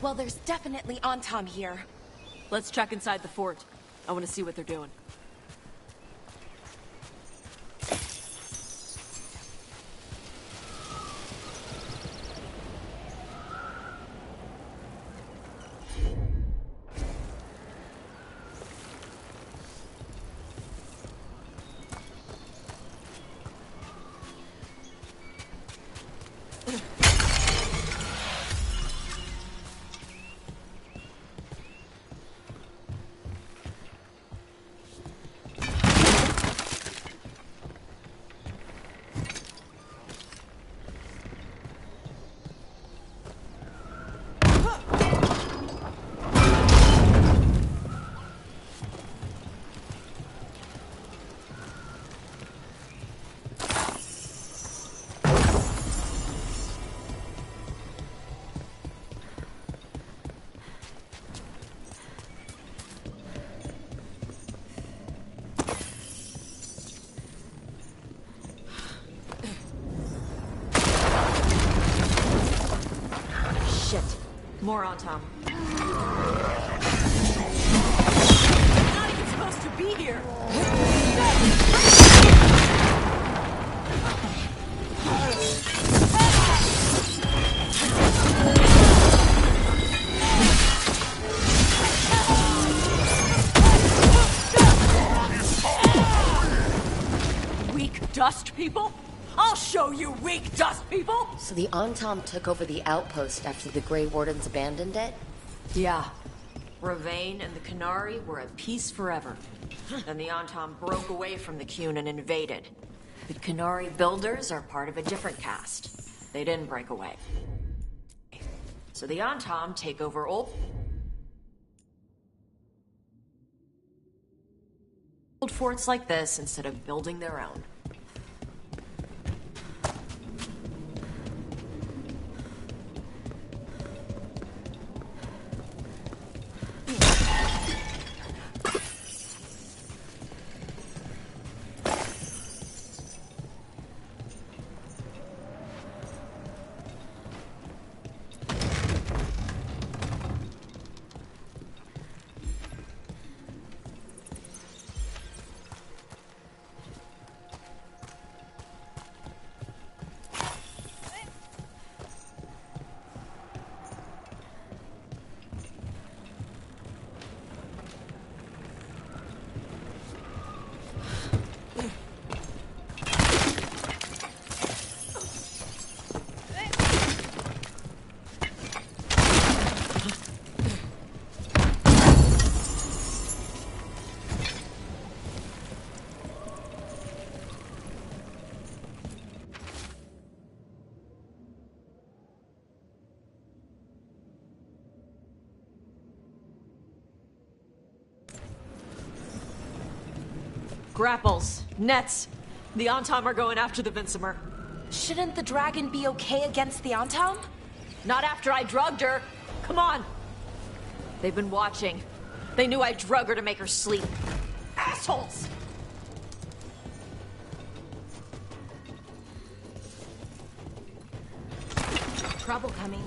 Well, there's definitely Antom here. Let's check inside the fort. I want to see what they're doing. More on Tom. You're not even supposed to be here! Weak dust people? I'll show you weak dust people! So the Antom took over the outpost after the Grey Wardens abandoned it? Yeah. Ravane and the Qunari were at peace forever. Then the Antom broke away from the Qun and invaded. The Qunari builders are part of a different caste. They didn't break away. So the Antom take over old forts like this instead of building their own. Grapples. Nets. The Antom are going after the Vincemer. Shouldn't the dragon be okay against the Antom? Not after I drugged her. Come on. They've been watching. They knew I drug her to make her sleep. Assholes! Trouble coming.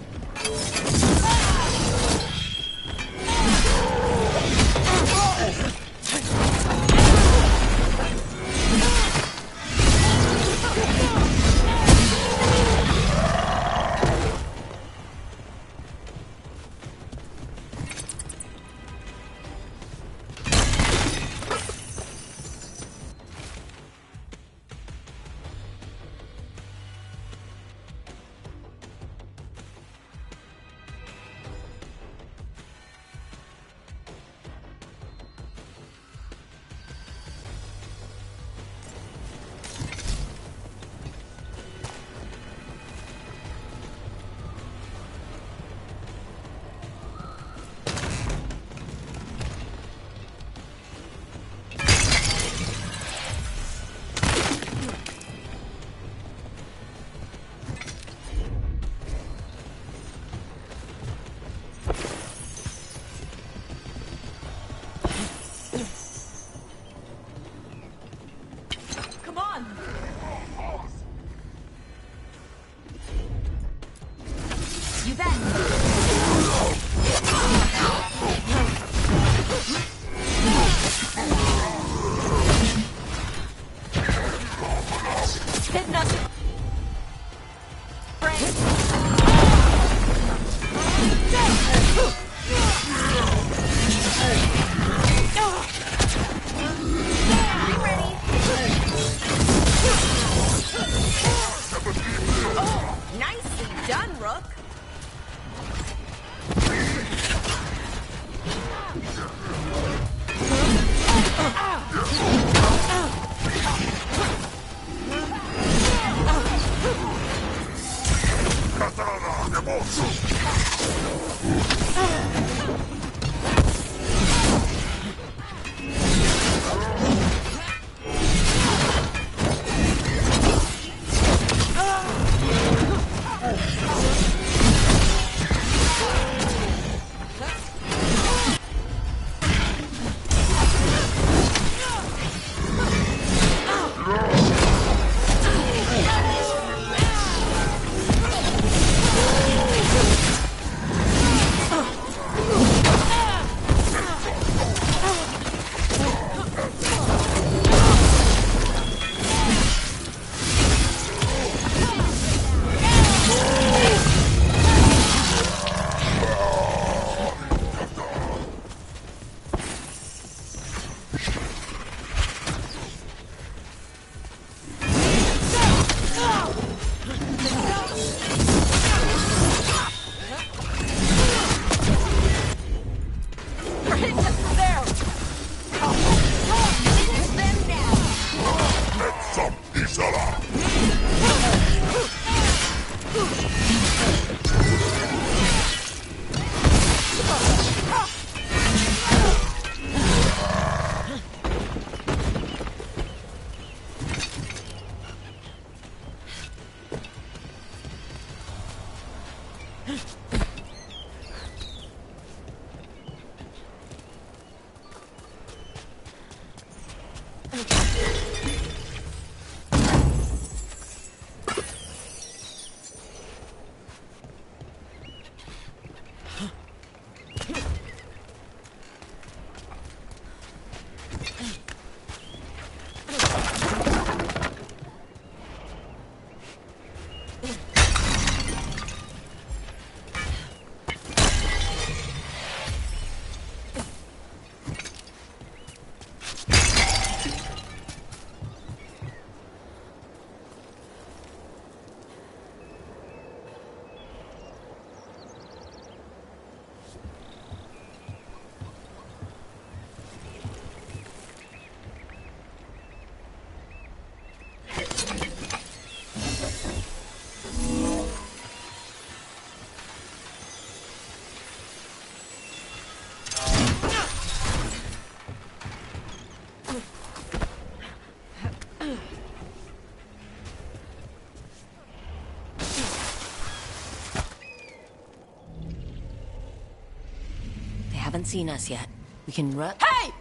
haven't seen us yet. We can run. Hey!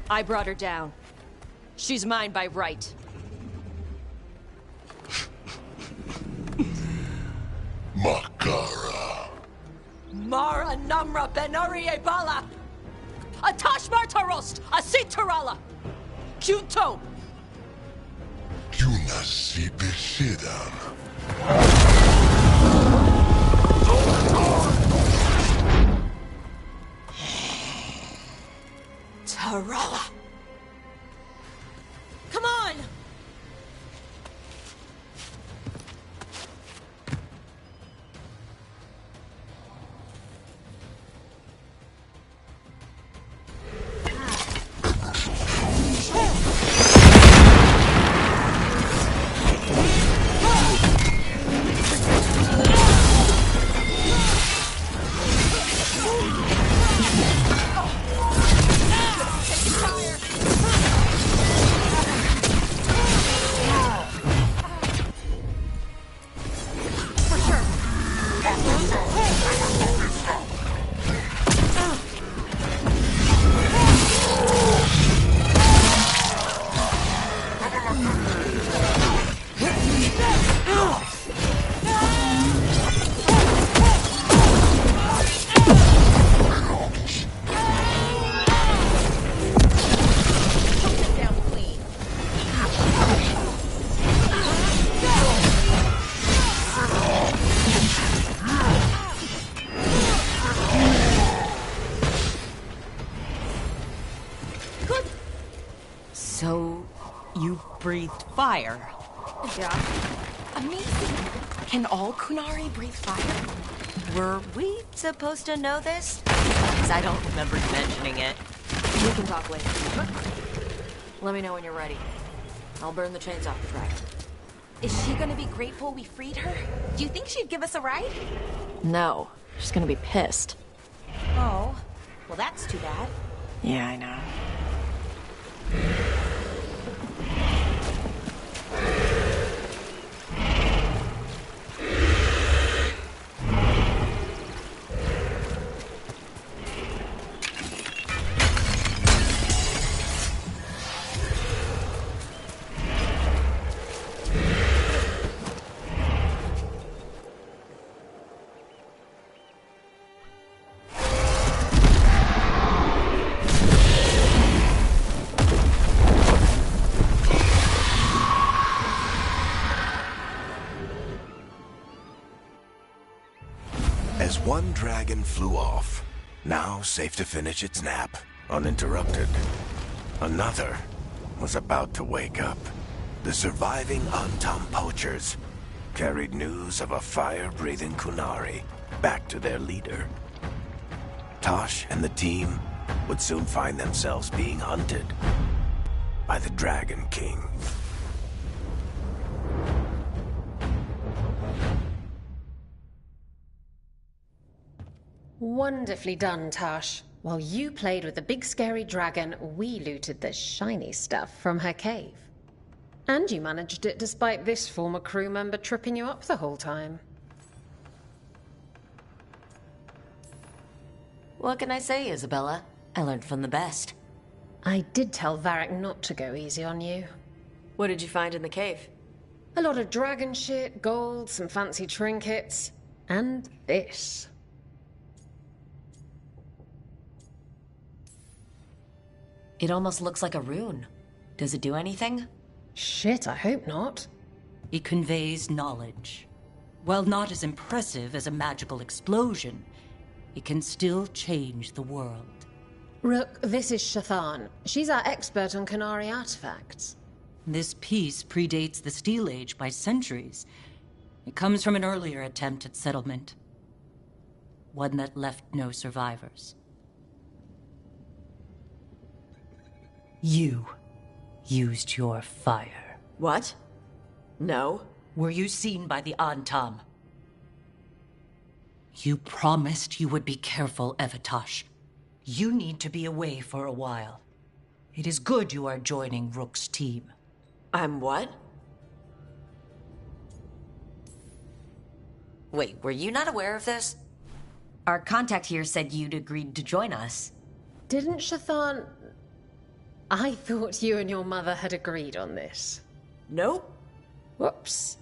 I brought her down. She's mine by right. Makara. Mara Namra Benari Ebala! Atash Martarost! Asit Tarala! Kyunto! Kyunasi Besidan. Tarala! Come on! So, you breathed fire. Yeah. Amazing. Can all Kunari breathe fire? Were we supposed to know this? Because I don't remember you mentioning it. We can talk later. Let me know when you're ready. I'll burn the chains off the dragon. Is she gonna be grateful we freed her? Do you think she'd give us a ride? No, she's gonna be pissed. Oh, well that's too bad. Yeah, I know. As one dragon flew off, now safe to finish its nap, uninterrupted, another was about to wake up. The surviving Antam poachers carried news of a fire-breathing Kunari back to their leader. Tosh and the team would soon find themselves being hunted by the Dragon King. Wonderfully done, Tash. While you played with the big scary dragon, we looted the shiny stuff from her cave. And you managed it despite this former crew member tripping you up the whole time. What can I say, Isabella? I learned from the best. I did tell Varric not to go easy on you. What did you find in the cave? A lot of dragon shit, gold, some fancy trinkets, and this. It almost looks like a rune. Does it do anything? Shit, I hope not. It conveys knowledge. While not as impressive as a magical explosion, it can still change the world. Rook, this is Shathan. She's our expert on Kunari artifacts. This piece predates the Steel Age by centuries. It comes from an earlier attempt at settlement. One that left no survivors. You used your fire. What? No. Were you seen by the Antam? You promised you would be careful, Evatosh. You need to be away for a while. It is good you are joining Rook's team. I'm what? Wait, were you not aware of this? Our contact here said you'd agreed to join us. Didn't Shathan... I thought you and your mother had agreed on this. Nope. Whoops.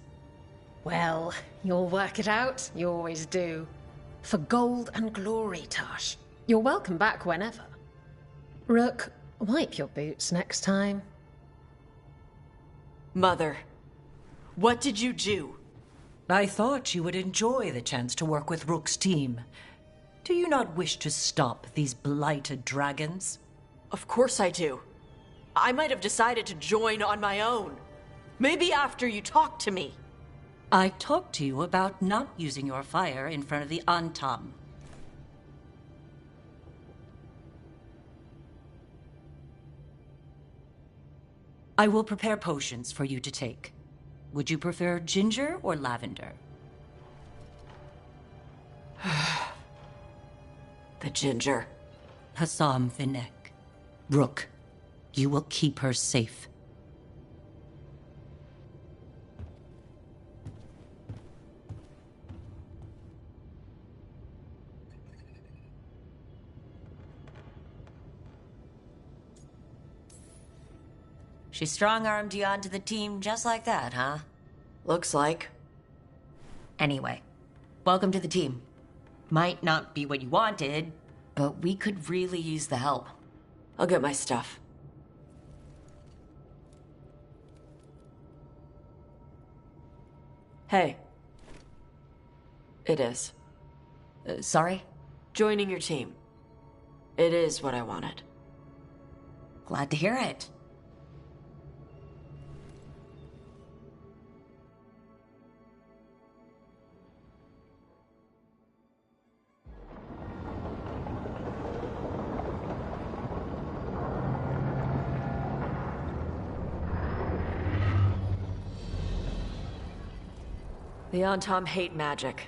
Well, you'll work it out. You always do. For gold and glory, Tosh. You're welcome back whenever. Rook, wipe your boots next time. Mother, what did you do? I thought you would enjoy the chance to work with Rook's team. Do you not wish to stop these blighted dragons? Of course I do. I might have decided to join on my own. Maybe after you talked to me. I talked to you about not using your fire in front of the Antam. I will prepare potions for you to take. Would you prefer ginger or lavender? The ginger. Hassam Vinek. Rook, you will keep her safe. She strong-armed you onto the team just like that, huh? Looks like. Anyway, welcome to the team. Might not be what you wanted, but we could really use the help. I'll get my stuff. Hey. It is. Sorry? Joining your team. It is what I wanted. Glad to hear it. The Antam hate magic.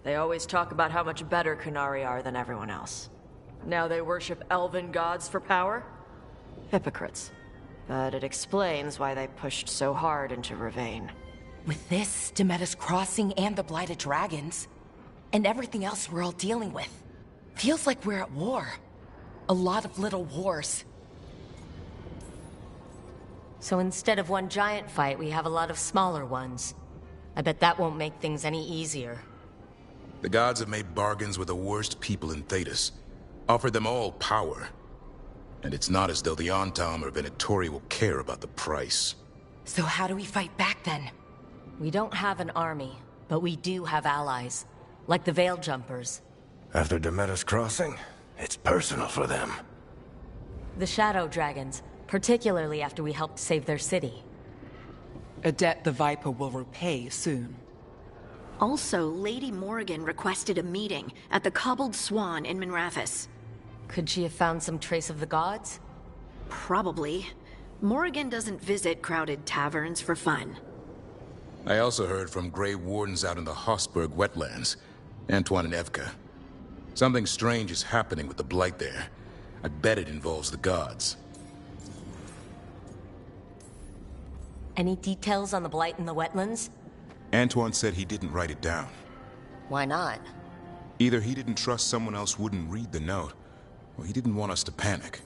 They always talk about how much better Kunari are than everyone else. Now they worship elven gods for power? Hypocrites. But it explains why they pushed so hard into Ravane. With this, Demeter's Crossing and the Blighted Dragons, and everything else we're all dealing with, feels like we're at war. A lot of little wars. So instead of one giant fight, we have a lot of smaller ones. I bet that won't make things any easier. The gods have made bargains with the worst people in Thedas, offered them all power. And it's not as though the Antam or Venatori will care about the price. So how do we fight back then? We don't have an army, but we do have allies, like the Veil Jumpers. After Demeter's Crossing, it's personal for them. The Shadow Dragons, particularly after we helped save their city. A debt the Viper will repay soon. Also, Lady Morrigan requested a meeting at the Cobbled Swan in Minrathous. Could she have found some trace of the gods? Probably. Morrigan doesn't visit crowded taverns for fun. I also heard from Grey Wardens out in the Hossberg wetlands, Antoine and Evka. Something strange is happening with the Blight there. I bet it involves the gods. Any details on the Blight in the wetlands? Antoine said he didn't write it down. Why not? Either he didn't trust someone else wouldn't read the note, or he didn't want us to panic.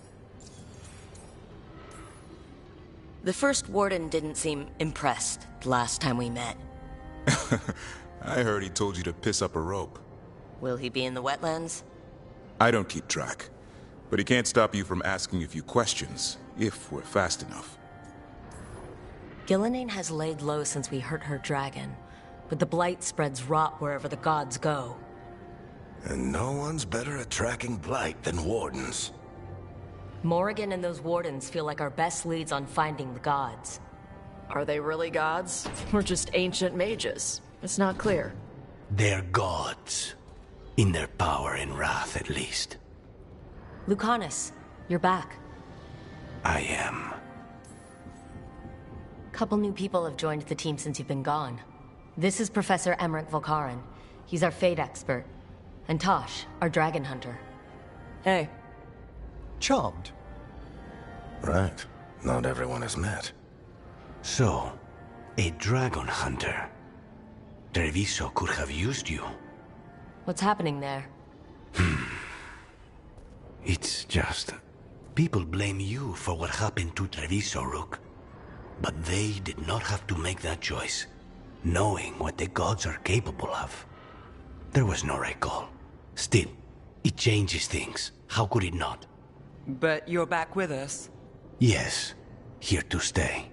The first warden didn't seem impressed the last time we met. I heard he told you to piss up a rope. Will he be in the wetlands? I don't keep track, but he can't stop you from asking a few questions, if we're fast enough. Gillenane has laid low since we hurt her dragon, but the Blight spreads rot wherever the gods go. And no one's better at tracking Blight than Wardens. Morrigan and those Wardens feel like our best leads on finding the gods. Are they really gods? Or just ancient mages? It's not clear. They're gods. In their power and wrath, at least. Lucanus, you're back. I am. Couple new people have joined the team since you've been gone. This is Professor Emmerich Volkaren. He's our fate expert. And Tosh, our dragon hunter. Hey. Charmed. Right. Not everyone has met. So, a dragon hunter. Treviso could have used you. What's happening there? It's just... people blame you for what happened to Treviso, Rook. But they did not have to make that choice, knowing what the gods are capable of. There was no recall. Still, it changes things. How could it not? But you're back with us? Yes, here to stay.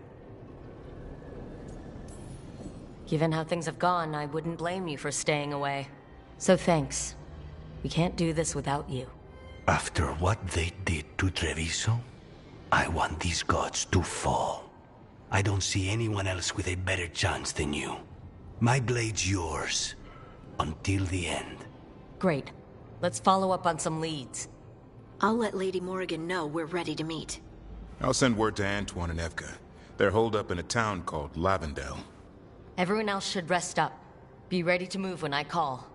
Given how things have gone, I wouldn't blame you for staying away. So thanks. We can't do this without you. After what they did to Treviso, I want these gods to fall. I don't see anyone else with a better chance than you. My blade's yours. Until the end. Great. Let's follow up on some leads. I'll let Lady Morrigan know we're ready to meet. I'll send word to Antoine and Evka. They're holed up in a town called Lavendel. Everyone else should rest up. Be ready to move when I call.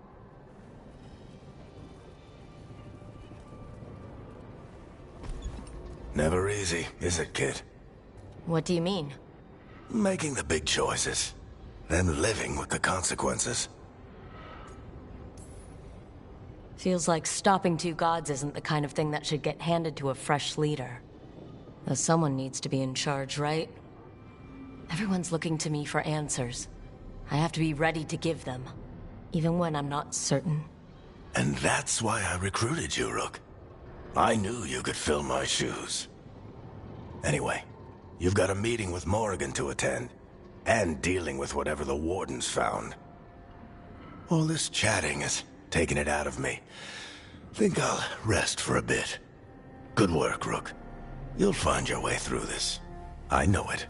Never easy, is it, kid? What do you mean? Making the big choices, then living with the consequences. Feels like stopping two gods isn't the kind of thing that should get handed to a fresh leader. Though someone needs to be in charge, right? Everyone's looking to me for answers. I have to be ready to give them, even when I'm not certain. And that's why I recruited you, Rook. I knew you could fill my shoes. Anyway, you've got a meeting with Morrigan to attend, and dealing with whatever the Wardens found. All this chatting is taking it out of me. Think I'll rest for a bit. Good work, Rook. You'll find your way through this. I know it.